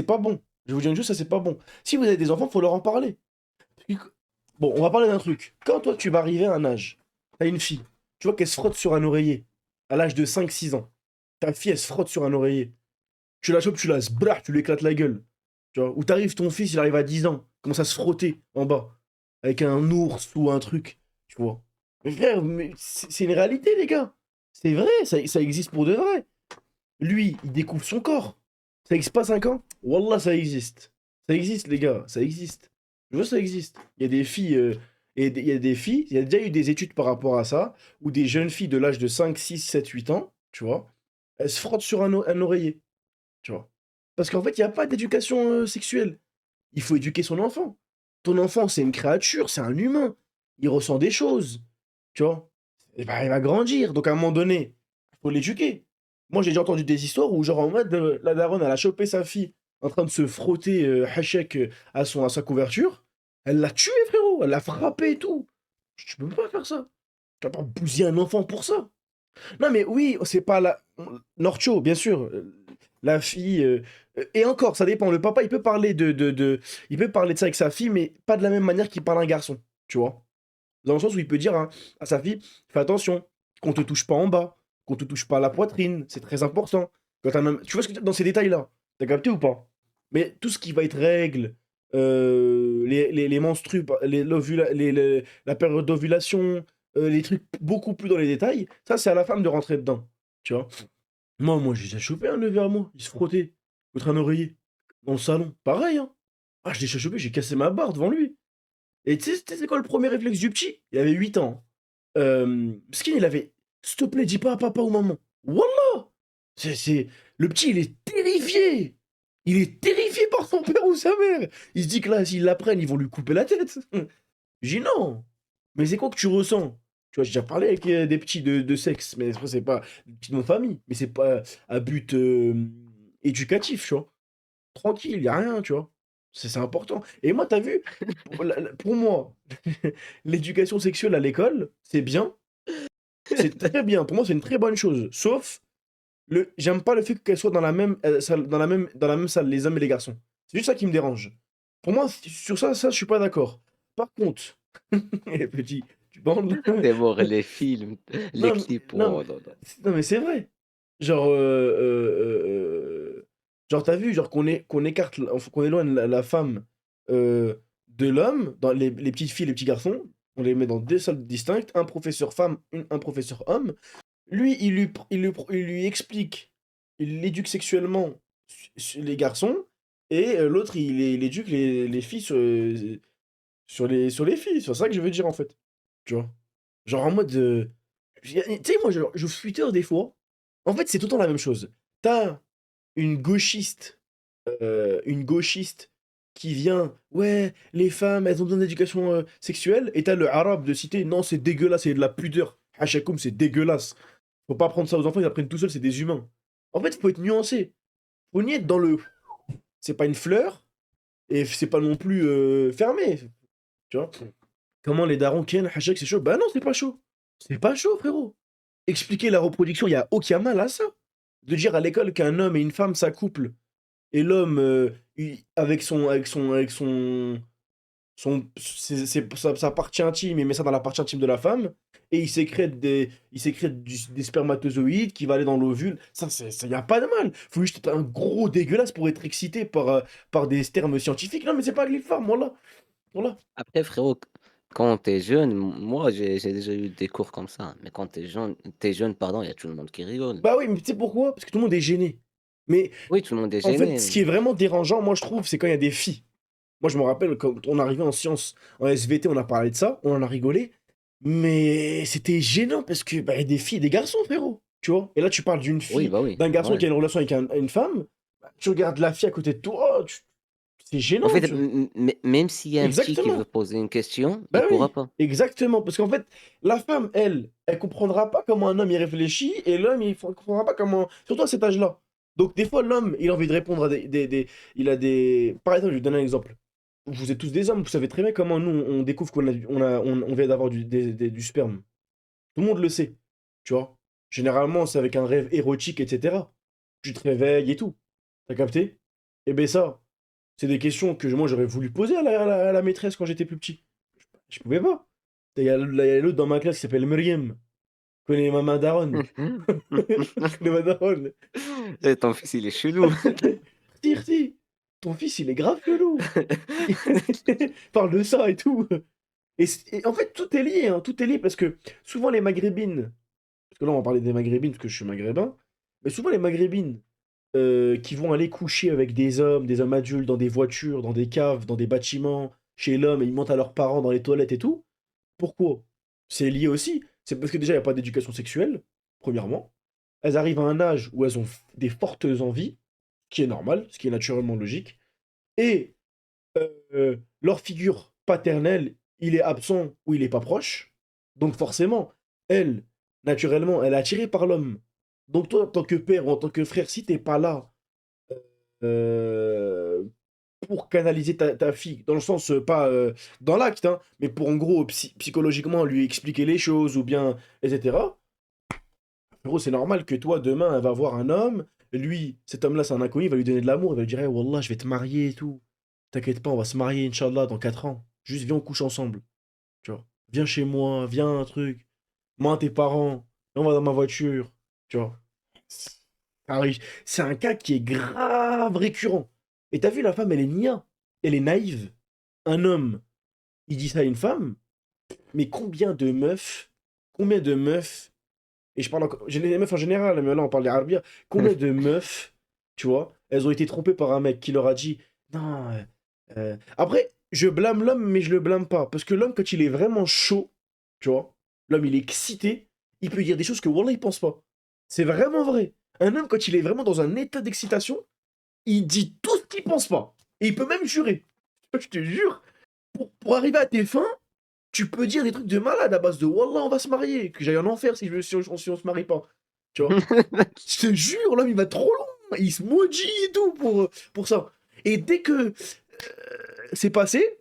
pas bon. Je vous dis une chose, ça, c'est pas bon. Si vous avez des enfants, faut leur en parler. Bon, on va parler d'un truc. Quand toi, tu vas arriver à un âge, t'as une fille, tu vois qu'elle se frotte sur un oreiller, à l'âge de 5-6 ans. Ta fille, elle se frotte sur un oreiller. Tu la chopes, tu la sbrah, tu lui éclates la gueule. Tu vois, ou t'arrives, ton fils, il arrive à 10 ans, commence à se frotter en bas, avec un ours ou un truc, tu vois. Mais frère, c'est une réalité, les gars. C'est vrai, ça existe pour de vrai. Lui, il découvre son corps. Ça existe pas 5 ans? Wallah, ça existe. Ça existe, les gars, ça existe. Je vois, ça existe. Il y a des filles, il y a des filles, il y a déjà eu des études par rapport à ça, où des jeunes filles de l'âge de 5, 6, 7, 8 ans, tu vois, elles se frottent sur un oreiller, tu vois. Parce qu'en fait, il n'y a pas d'éducation sexuelle. Il faut éduquer son enfant. Ton enfant, c'est une créature, c'est un humain. Il ressent des choses, tu vois. Et ben, il va grandir. Donc, à un moment donné, il faut l'éduquer. Moi, j'ai déjà entendu des histoires où, genre, en mode, la daronne, elle a chopé sa fille en train de se frotter hachek à sa couverture. Elle l'a tué, frérot. Elle l'a frappé et tout. Tu peux pas faire ça. Tu vas pas bousiller un enfant pour ça. Non, mais oui, c'est pas la. Norcho, bien sûr. La fille. Et encore, ça dépend. Le papa, il peut parler il peut parler de ça avec sa fille, mais pas de la même manière qu'il parle à un garçon. Tu vois? Dans le sens où il peut dire hein, à sa fille, fais attention, qu'on te touche pas en bas, qu'on te touche pas à la poitrine, c'est très important. Tu vois ce que dans ces détails-là, t'as capté ou pas? Mais tout ce qui va être règles, les menstrues, la période d'ovulation, les trucs beaucoup plus dans les détails, ça c'est à la femme de rentrer dedans. Tu vois? Moi j'ai déjà chopé un levé à moi, il se frottait contre un oreiller dans le salon. Pareil, hein. Ah, je l'ai déjà chopé, j'ai cassé ma barre devant lui. Et tu sais, c'est quoi le premier réflexe du petit? Il avait 8 ans. Skin, il avait s'il te plaît, dis pas à papa ou maman. Wallah! Le petit, il est terrifié! Il est terrifié par son père ou sa mère! Il se dit que là, s'ils l'apprennent, ils vont lui couper la tête. J'ai dit non! Mais c'est quoi que tu ressens? Tu vois, j'ai déjà parlé avec des petits de sexe, mais après, c'est pas des petits de mon famille, mais c'est pas à but éducatif, tu vois. Tranquille, y a rien, tu vois. C'est important. Et moi, t'as vu, pour moi, l'éducation sexuelle à l'école, c'est bien. C'est très bien. Pour moi, c'est une très bonne chose. Sauf, j'aime pas le fait qu'elle soit dans la même salle, dans la même salle, les hommes et les garçons. C'est juste ça qui me dérange. Pour moi, sur ça, je suis pas d'accord. Par contre, les petits, tu bandes. C'est mort, les films, les Non, clips. non, Oh, non, non. non, mais c'est vrai. Genre, genre, t'as vu, genre qu'on écarte, qu'on éloigne la femme de l'homme, dans les petites filles, les petits garçons, on les met dans deux salles distinctes, un professeur femme, un professeur homme. Lui, il lui explique, il l'éduque sexuellement les garçons, et l'autre, il éduque les filles sur les filles. C'est ça que je veux dire, en fait. Tu vois? Genre en mode. Tu sais, moi, je suis Twitter des fois. En fait, c'est tout le temps la même chose. T'as une gauchiste, qui vient, ouais, les femmes, elles ont besoin d'éducation sexuelle, et t'as le arabe de citer, non, c'est dégueulasse, c'est de la pudeur. Hachakoum, c'est dégueulasse. Faut pas prendre ça aux enfants, ils apprennent tout seuls, c'est des humains. En fait, il faut être nuancé. Faut ni être dans le. C'est pas une fleur, et c'est pas non plus fermé. Tu vois? Comment les darons Ken, Hachek, c'est chaud? Bah non, c'est pas chaud. C'est pas chaud, frérot. Expliquer la reproduction, il y a aucun mal à ça. De dire à l'école qu'un homme et une femme s'accouplent, et l'homme, avec son sa partie intime, il met ça dans la partie intime de la femme, et il sécrète des spermatozoïdes qui va aller dans l'ovule. Ça, y a pas de mal. Faut juste être un gros dégueulasse pour être excité par des termes scientifiques. Non, mais c'est pas avec les femmes, voilà. Voilà. Après, frérot, quand t'es jeune, moi, j'ai déjà eu des cours comme ça. Mais quand t'es jeune, pardon, il y a tout le monde qui rigole. Bah oui, mais tu sais pourquoi? Parce que tout le monde est gêné. Mais Oui, tout le monde est en fait, gêné. ce qui est vraiment dérangeant, moi, je trouve, c'est quand il y a des filles. Moi, je me rappelle, quand on arrivait en sciences, en SVT, on a parlé de ça, on en a rigolé. Mais c'était gênant parce que bah, il y a des filles et des garçons, frérot. Tu vois? Et là, tu parles d'une Oui, fille, bah oui. d'un garçon Ouais. qui a une relation avec une femme. Bah, tu regardes la fille à côté de toi, c'est En gênant, fait, tu vois. même s'il y a un petit qui Exactement. veut poser une question, Bah il pourra oui, pas. exactement. Parce qu'en fait, la femme, elle comprendra pas comment un homme y réfléchit, et l'homme, il comprendra pas comment. Surtout à cet âge-là. Donc, des fois, l'homme, il a envie de répondre à il a des. Par exemple, je vais vous donner un exemple. Vous êtes tous des hommes, vous savez très bien comment nous, on découvre on vient d'avoir du sperme. Tout le monde le sait, tu vois. Généralement, c'est avec un rêve érotique, etc. Tu te réveilles et tout. T'as capté? Et ben ça, c'est des questions que moi j'aurais voulu poser à la maîtresse quand j'étais plus petit. Je pouvais pas. Il y a l'autre dans ma classe qui s'appelle Myriam. Je connais Maman Daron. Je connais ma daronne. Eh, ton fils, il est chelou. Tirti, ton fils il est grave chelou. Parle de ça et tout. Et en fait, tout est lié, hein, tout est lié parce que souvent les maghrébines, parce que là on va parler des maghrébines parce que je suis maghrébin, mais souvent les maghrébines qui vont aller coucher avec des hommes adultes, dans des voitures, dans des caves, dans des bâtiments, chez l'homme, et ils mentent à leurs parents dans les toilettes et tout. Pourquoi? C'est lié aussi. C'est parce que déjà, il n'y a pas d'éducation sexuelle, premièrement. Elles arrivent à un âge où elles ont des fortes envies, ce qui est normal, ce qui est naturellement logique. Et leur figure paternelle, il est absent ou il n'est pas proche. Donc forcément, elle, naturellement, elle est attirée par l'homme. Donc toi, en tant que père ou en tant que frère, si t'es pas là euh, pour canaliser ta fille, dans le sens, pas dans l'acte, hein, mais pour en gros, psychologiquement, lui expliquer les choses, ou bien, etc. Frérot, c'est normal que toi, demain, elle va voir un homme, lui, cet homme-là, c'est un inconnu, il va lui donner de l'amour, il va lui dire, hey, Wallah, je vais te marier et tout. T'inquiète pas, on va se marier, Inch'Allah, dans 4 ans. Juste viens, on couche ensemble. Tu vois. Viens chez moi, viens un truc. Moi, tes parents, et on va dans ma voiture. Tu vois. C'est un cas qui est grave récurrent. Et t'as vu, la femme, elle est nia. Elle est naïve. Un homme, il dit ça à une femme, mais combien de meufs, et je parle encore, les meufs en général, mais là on parle des arabia, combien de meufs, tu vois, elles ont été trompées par un mec qui leur a dit, non, après, je blâme l'homme, mais je le blâme pas, parce que l'homme, quand il est vraiment chaud, tu vois, l'homme, il est excité, il peut dire des choses que Wallah, il pense pas. C'est vraiment vrai. Un homme, quand il est vraiment dans un état d'excitation, il dit tout ce qu'il pense pas. Et il peut même jurer. Je te jure, pour arriver à tes fins, tu peux dire des trucs de malade à base de Wallah, on va se marier, que j'aille en enfer si on se marie pas. Tu vois. Je te jure, l'homme, il va trop loin. Il se maudit et tout pour ça. Et dès que c'est passé,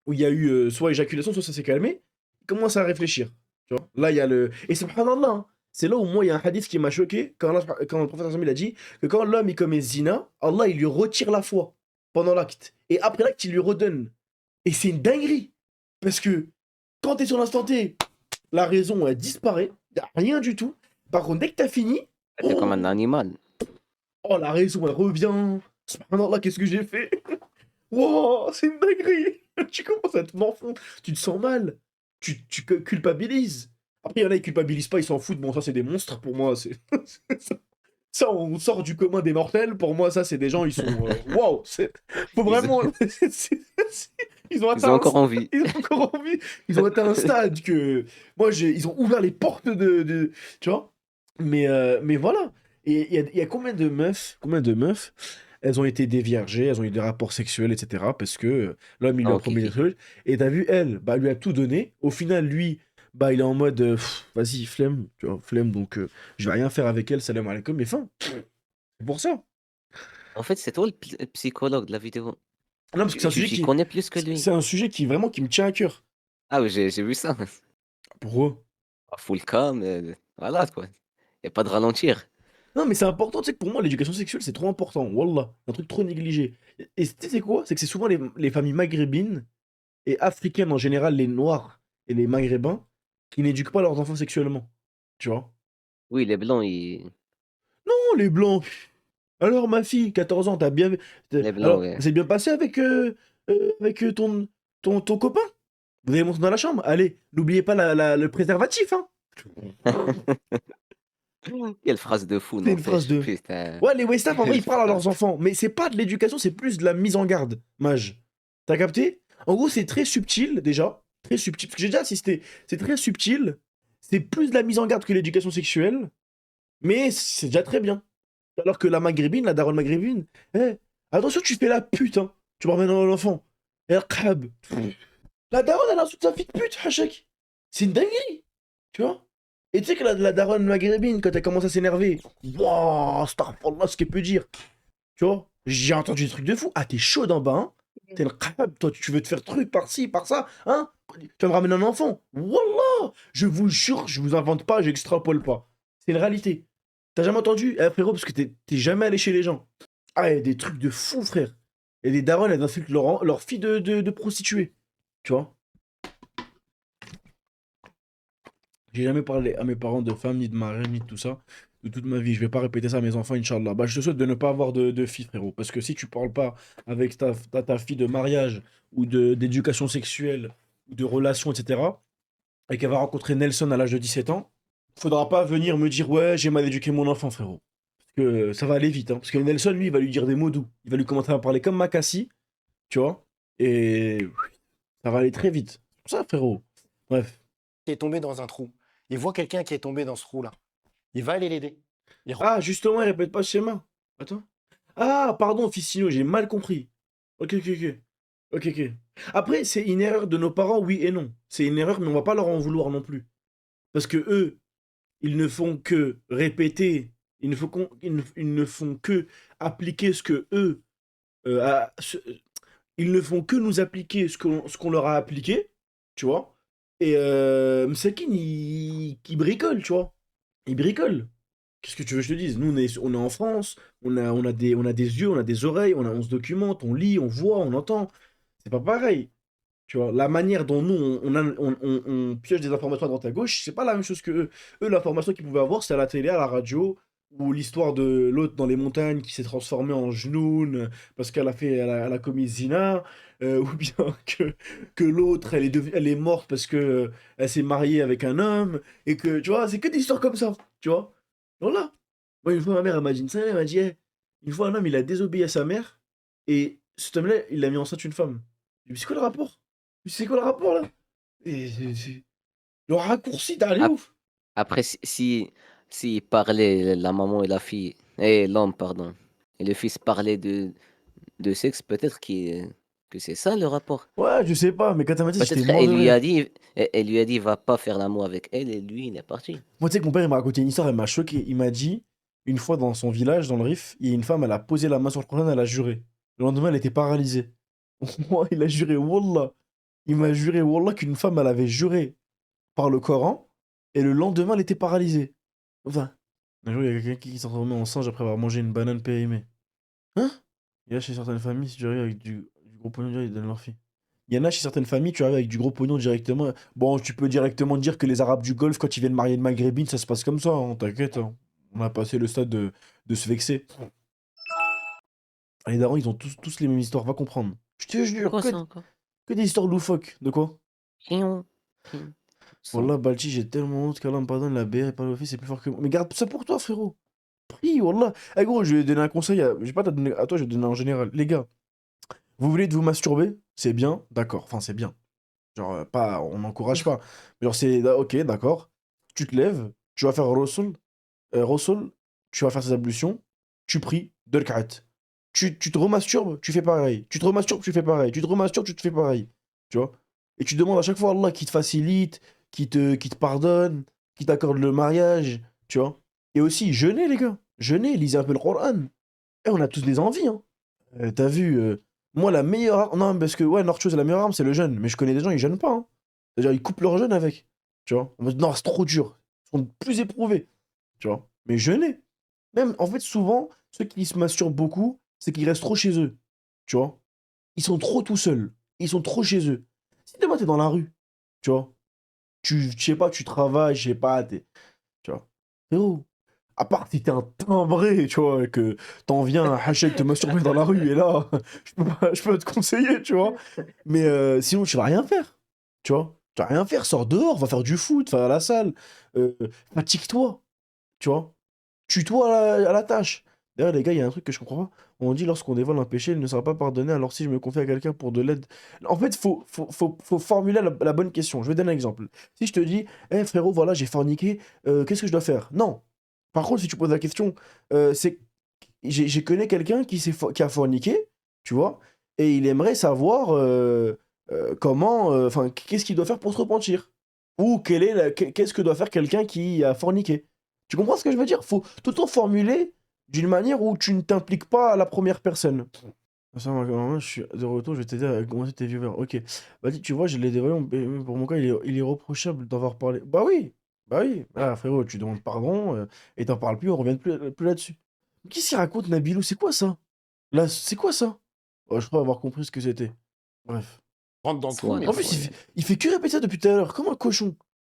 où il y a eu soit éjaculation, soit ça s'est calmé, il commence à réfléchir. Tu vois. Là, il y a le. Et subhanallah, hein, c'est là où moi, il y a un hadith qui m'a choqué quand le prophète il a dit que quand l'homme il commet zina, Allah il lui retire la foi pendant l'acte. Et après l'acte, il lui redonne. Et c'est une dinguerie. Parce que quand tu es sur l'instant T, la raison elle disparaît, il n'y a rien du tout. Par contre, dès que tu as fini, T'es comme un oh, animal. oh, la raison elle revient. Subhanallah, qu'est-ce que j'ai fait? Wow, c'est une dinguerie. Tu commences à te morfondre. Tu te sens mal. Tu culpabilises. Après, il y en a qui culpabilisent pas, ils s'en foutent. Bon, ça, c'est des monstres pour moi. Ça, on sort du commun des mortels. Pour moi, ça, c'est des gens, ils sont. Waouh! Faut vraiment. Ils ont Ils atteint ont encore envie. ils ont encore envie. Ils ont atteint un stade que. Moi, ils ont ouvert les portes tu vois? Mais voilà. Et il y a combien de meufs, elles ont été déviergées, elles ont eu des rapports sexuels, etc. Parce que l'homme, il lui Ah, a ok, promis des ok. trucs. Et t'as vu, elle, bah, elle lui a tout donné. Au final, lui, bah, il est en mode, vas-y, flemme, tu vois, flemme, donc je vais rien faire avec elle, salam alaikum, mais fin. C'est pour ça. En fait, c'est toi le psychologue de la vidéo. Non, parce que c'est un sujet Tu qui, connais plus que c'est lui. c'est un sujet qui vraiment qui me tient à cœur. Ah oui, j'ai vu ça. Pourquoi? Full cam, voilà quoi. Y a pas de ralentir. Non, mais c'est important, tu sais que pour moi, l'éducation sexuelle, c'est trop important. Wallah, un truc trop négligé. Et tu sais, c'est quoi? C'est que c'est souvent les familles maghrébines et africaines en général, les Noirs et les Maghrébins, qui n'éduquent pas leurs enfants sexuellement. Tu vois? Oui, les blancs, ils... Non, les Blancs. Alors, ma fille, 14 ans, t'as bien... les blancs, Alors, ouais. ça s'est bien passé avec ton copain? Vous allez monter dans la chambre? Allez, n'oubliez pas le préservatif, hein? Quelle phrase de fou, C'est une phrase n'empêche. de... Putain. Ouais, les Westaf, en vrai, Quelle ils parlent à phrase. leurs enfants. Mais c'est pas de l'éducation, c'est plus de la mise en garde, Mage. T'as capté? En gros, c'est très subtil, déjà. Très subtil. Parce que j'ai déjà assisté. C'est très subtil. C'est plus de la mise en garde que l'éducation sexuelle. Mais c'est déjà très bien. Alors que la maghrébine, la daronne maghrébine, attention, tu fais la pute, hein. Tu me ramènes l'enfant. El khab. La daronne, elle insulte sa fille de pute, Hachek. C'est une dinguerie. Tu vois? Et tu sais que la daronne maghrébine, quand elle commence à s'énerver, waouh, astaghfirullah, ce qu'elle peut dire. Tu vois? J'ai entendu des trucs de fou. Ah, t'es chaud d'en bas, hein? T'es le khab, toi, tu veux te faire truc par-ci, par-ça, hein? Tu vas me ramener un enfant. Wallah! Je vous jure, je vous invente pas, j'extrapole pas. C'est une réalité. T'as jamais entendu? Eh, frérot, parce que t'es jamais allé chez les gens. Ah, il y a des trucs de fou, frère. Et les darons, elles insultent leur fille de prostituée. Tu vois? J'ai jamais parlé à mes parents de femme, ni de mariage, ni de tout ça, de toute ma vie. Je vais pas répéter ça à mes enfants, Inch'Allah. Bah, je te souhaite de ne pas avoir de fille, frérot. Parce que si tu parles pas avec ta fille de mariage, ou d'éducation sexuelle, ou de relations, etc., et qu'elle va rencontrer Nelson à l'âge de 17 ans, faudra pas venir me dire, ouais, j'ai mal éduqué mon enfant, frérot. Parce que ça va aller vite, hein. Parce que Nelson, lui, il va lui dire des mots doux. Il va lui commencer à parler comme Makassi, tu vois. Et ça va aller très vite. C'est pour ça, frérot. Bref. Qui est tombé dans un trou. Il voit quelqu'un qui est tombé dans ce trou-là. Il va aller l'aider. Ah, justement, il répète pas le schéma. Attends. Ah, pardon, Ficino, j'ai mal compris. Ok, ok, ok. Ok, ok. Après, c'est une erreur de nos parents, oui et non. C'est une erreur, mais on va pas leur en vouloir non plus. Parce que eux, ils ne font que répéter, ils ne font que appliquer ce que eux, ils ne font que nous appliquer ce qu'on leur a appliqué, tu vois. Et Msakin, il bricole, tu vois. Il bricole. Qu'est-ce que tu veux que je te dise? Nous, on est en France, on a des yeux, on a des oreilles, on se documente, on lit, on voit, on entend. C'est pas pareil. Tu vois, la manière dont nous, on pioche des informations à droite à gauche, c'est pas la même chose que eux. Eux, l'information qu'ils pouvaient avoir, c'est à la télé, à la radio, ou l'histoire de l'autre dans les montagnes qui s'est transformée en genoune parce qu'elle a commis zina, ou bien que l'autre, elle est morte parce que elle s'est mariée avec un homme, et que, tu vois, c'est que des histoires comme ça, tu vois. Voilà. Moi, une fois, ma mère, elle m'a dit ça, elle m'a dit, une fois, un homme, il a désobéi à sa mère, et cet homme-là, il a mis enceinte une femme. Je me dis, c'est quoi le rapport? C'est quoi le rapport là? Le raccourci, t'as allé Ap- ouf. Après, si parlaient la maman et la fille, et l'homme, pardon, et le fils parlaient de sexe, peut-être que c'est ça le rapport. Ouais, je sais pas, mais quand elle m'a dit, j'étais Peut-être mort de rire. elle lui a dit, va pas faire l'amour avec elle, et lui, il est parti. Moi, tu sais que mon père, il m'a raconté une histoire, elle m'a choqué. Il m'a dit, une fois dans son village, dans le Rif, il y a une femme, elle a posé la main sur le Coran, elle a juré. Le lendemain, elle était paralysée. Moi, il a juré, Wallah. Il m'a juré, Wallah, qu'une femme, elle avait juré par le Coran, et le lendemain, elle était paralysée. Enfin, un jour, il y a quelqu'un qui s'est transformé en singe après avoir mangé une banane périmée. Hein? Il y a chez certaines familles, si tu arrives avec du gros pognon, ils donnent leur fille. Il y en a chez certaines familles, tu arrives avec du gros pognon directement. Bon, tu peux directement dire que les Arabes du Golfe, quand ils viennent marier une maghrébine, ça se passe comme ça, hein, t'inquiète, hein. On a passé le stade de se vexer. Les darons, ils ont tous les mêmes histoires, va comprendre. Je te jure, Quoi que, ça encore? que des histoires loufoques. De quoi? Chion. Wallah, Balti, j'ai tellement honte qu'Allah me pardonne, la BR et pas le fils, c'est plus fort que moi. Mais garde ça pour toi, frérot. Prie, Wallah. Eh gros, je vais donner un conseil, je vais pas te donner à toi, je vais te donner en général. Les gars, vous voulez de vous masturber? C'est bien, d'accord. Enfin, c'est bien. Genre, pas, on n'encourage pas. Mais genre, c'est ok, d'accord. Tu te lèves, tu vas faire Rossoul, tu vas faire tes ablutions, tu pries, deux rak'at. Tu te remasturbes, tu fais pareil. Tu te remasturbes, tu fais pareil. Tu te remasturbes, tu te fais pareil. Tu vois? Et tu demandes à chaque fois à Allah qui te facilite, qui te pardonne, qui t'accorde le mariage. Tu vois? Et aussi, jeûnez, les gars. Jeûnez, lisez un peu le Coran. Et on a tous des envies, hein. T'as vu, moi, la meilleure arme. Non, parce que, ouais, Norcho, c'est la meilleure arme, c'est le jeûne. Mais je connais des gens, ils jeûnent pas, hein. C'est-à-dire, ils coupent leur jeûne avec. Tu vois? On va dire, non, c'est trop dur. Ils sont plus éprouvés. Tu vois? Mais jeûner. Même, en fait, souvent, ceux qui se masturbent beaucoup, c'est qu'ils restent trop chez eux. Tu vois? Ils sont trop tout seuls. Ils sont trop chez eux. Si demain t'es dans la rue, tu vois, je sais pas, tu travailles, je sais pas, tu vois, frérot, à part si t'es un timbré, tu vois, et que t'en viens à hashtag te masturber dans la rue, et là, je peux te conseiller, tu vois. Mais sinon, tu vas rien faire, tu vois. Tu vas rien faire, sors dehors, va faire du foot, va à la salle, euh, fatigue-toi, tu vois. Tue-toi à la tâche. D'ailleurs, les gars, il y a un truc que je comprends pas. On dit lorsqu'on dévoile un péché, il ne sera pas pardonné. Alors si je me confie à quelqu'un pour de l'aide. En fait, faut formuler la bonne question. Je vais donner un exemple. Si je te dis, eh frérot, voilà, j'ai forniqué, qu'est-ce que je dois faire? Non. Par contre, si tu poses la question, c'est. J'ai connu quelqu'un qui a forniqué, tu vois, et il aimerait savoir comment. Enfin, qu'est-ce qu'il doit faire pour se repentir? Ou qu'est-ce que doit faire quelqu'un qui a forniqué? Tu comprends ce que je veux dire? Faut tout le temps formuler d'une manière où tu ne t'impliques pas à la première personne. Ça, moi, je suis de retour, je vais t'aider à augmenter tes viewers. Ok. Vas-y, tu vois, je l'ai dévoilé, mais pour mon cas, il est reprochable d'avoir parlé. Bah oui! Bah oui! Ah, frérot, tu demandes pardon et t'en parles plus, on revient plus là-dessus. Qu'est-ce qu'il raconte, Nabilou? C'est quoi ça? Là, c'est quoi ça? Oh, je crois avoir compris ce que c'était. Bref. Rentre dans le trou, Soit mais En là, pas, plus, soit là. il fait que répéter ça depuis tout à l'heure, comme un cochon.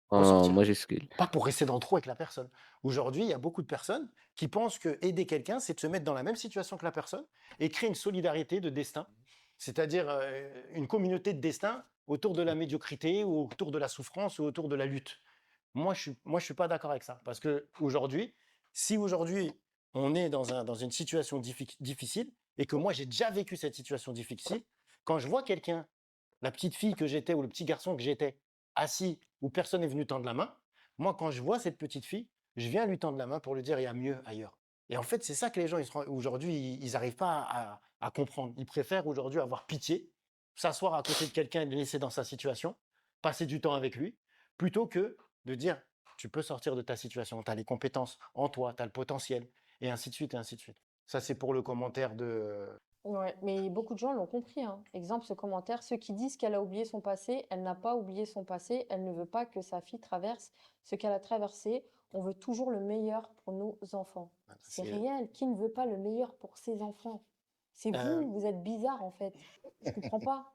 pour En sortir. majuscule. Pas pour rester dans le trou avec la personne. Aujourd'hui, il y a beaucoup de personnes qui pensent que aider quelqu'un, c'est de se mettre dans la même situation que la personne et créer une solidarité de destin, c'est-à-dire une communauté de destin autour de la médiocrité ou autour de la souffrance ou autour de la lutte. Moi, je suis pas d'accord avec ça. Parce que aujourd'hui, si aujourd'hui on est dans une situation difficile et que moi j'ai déjà vécu cette situation difficile, quand je vois quelqu'un, la petite fille que j'étais ou le petit garçon que j'étais, assis où personne n'est venu tendre la main, moi quand je vois cette petite fille, je viens lui tendre la main pour lui dire il y a mieux ailleurs. Et en fait, c'est ça que les gens aujourd'hui, ils n'arrivent pas à comprendre. Ils préfèrent aujourd'hui avoir pitié, s'asseoir à côté de quelqu'un et le laisser dans sa situation, passer du temps avec lui, plutôt que de dire tu peux sortir de ta situation, tu as les compétences en toi, tu as le potentiel, et ainsi de suite, et ainsi de suite. Ça, c'est pour le commentaire de. Ouais, mais beaucoup de gens l'ont compris, hein. Exemple, ce commentaire, ceux qui disent qu'elle a oublié son passé, elle n'a pas oublié son passé, elle ne veut pas que sa fille traverse ce qu'elle a traversé. On veut toujours le meilleur pour nos enfants. C'est réel. Qui ne veut pas le meilleur pour ses enfants? C'est Euh, vous êtes bizarre en fait. Je comprends pas.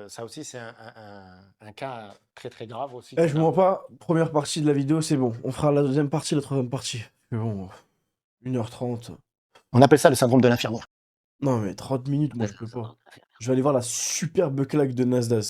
ça aussi, c'est un cas très très grave aussi Eh, qu'on je vous a. mens pas, première partie de la vidéo, c'est bon. On fera la deuxième partie, la troisième partie. Mais bon, 1h30. On appelle ça le syndrome de l'infirmière. Non, mais 30 minutes, moi, je peux Ça pas. va. Je vais aller voir la superbe claque de Nasdaq.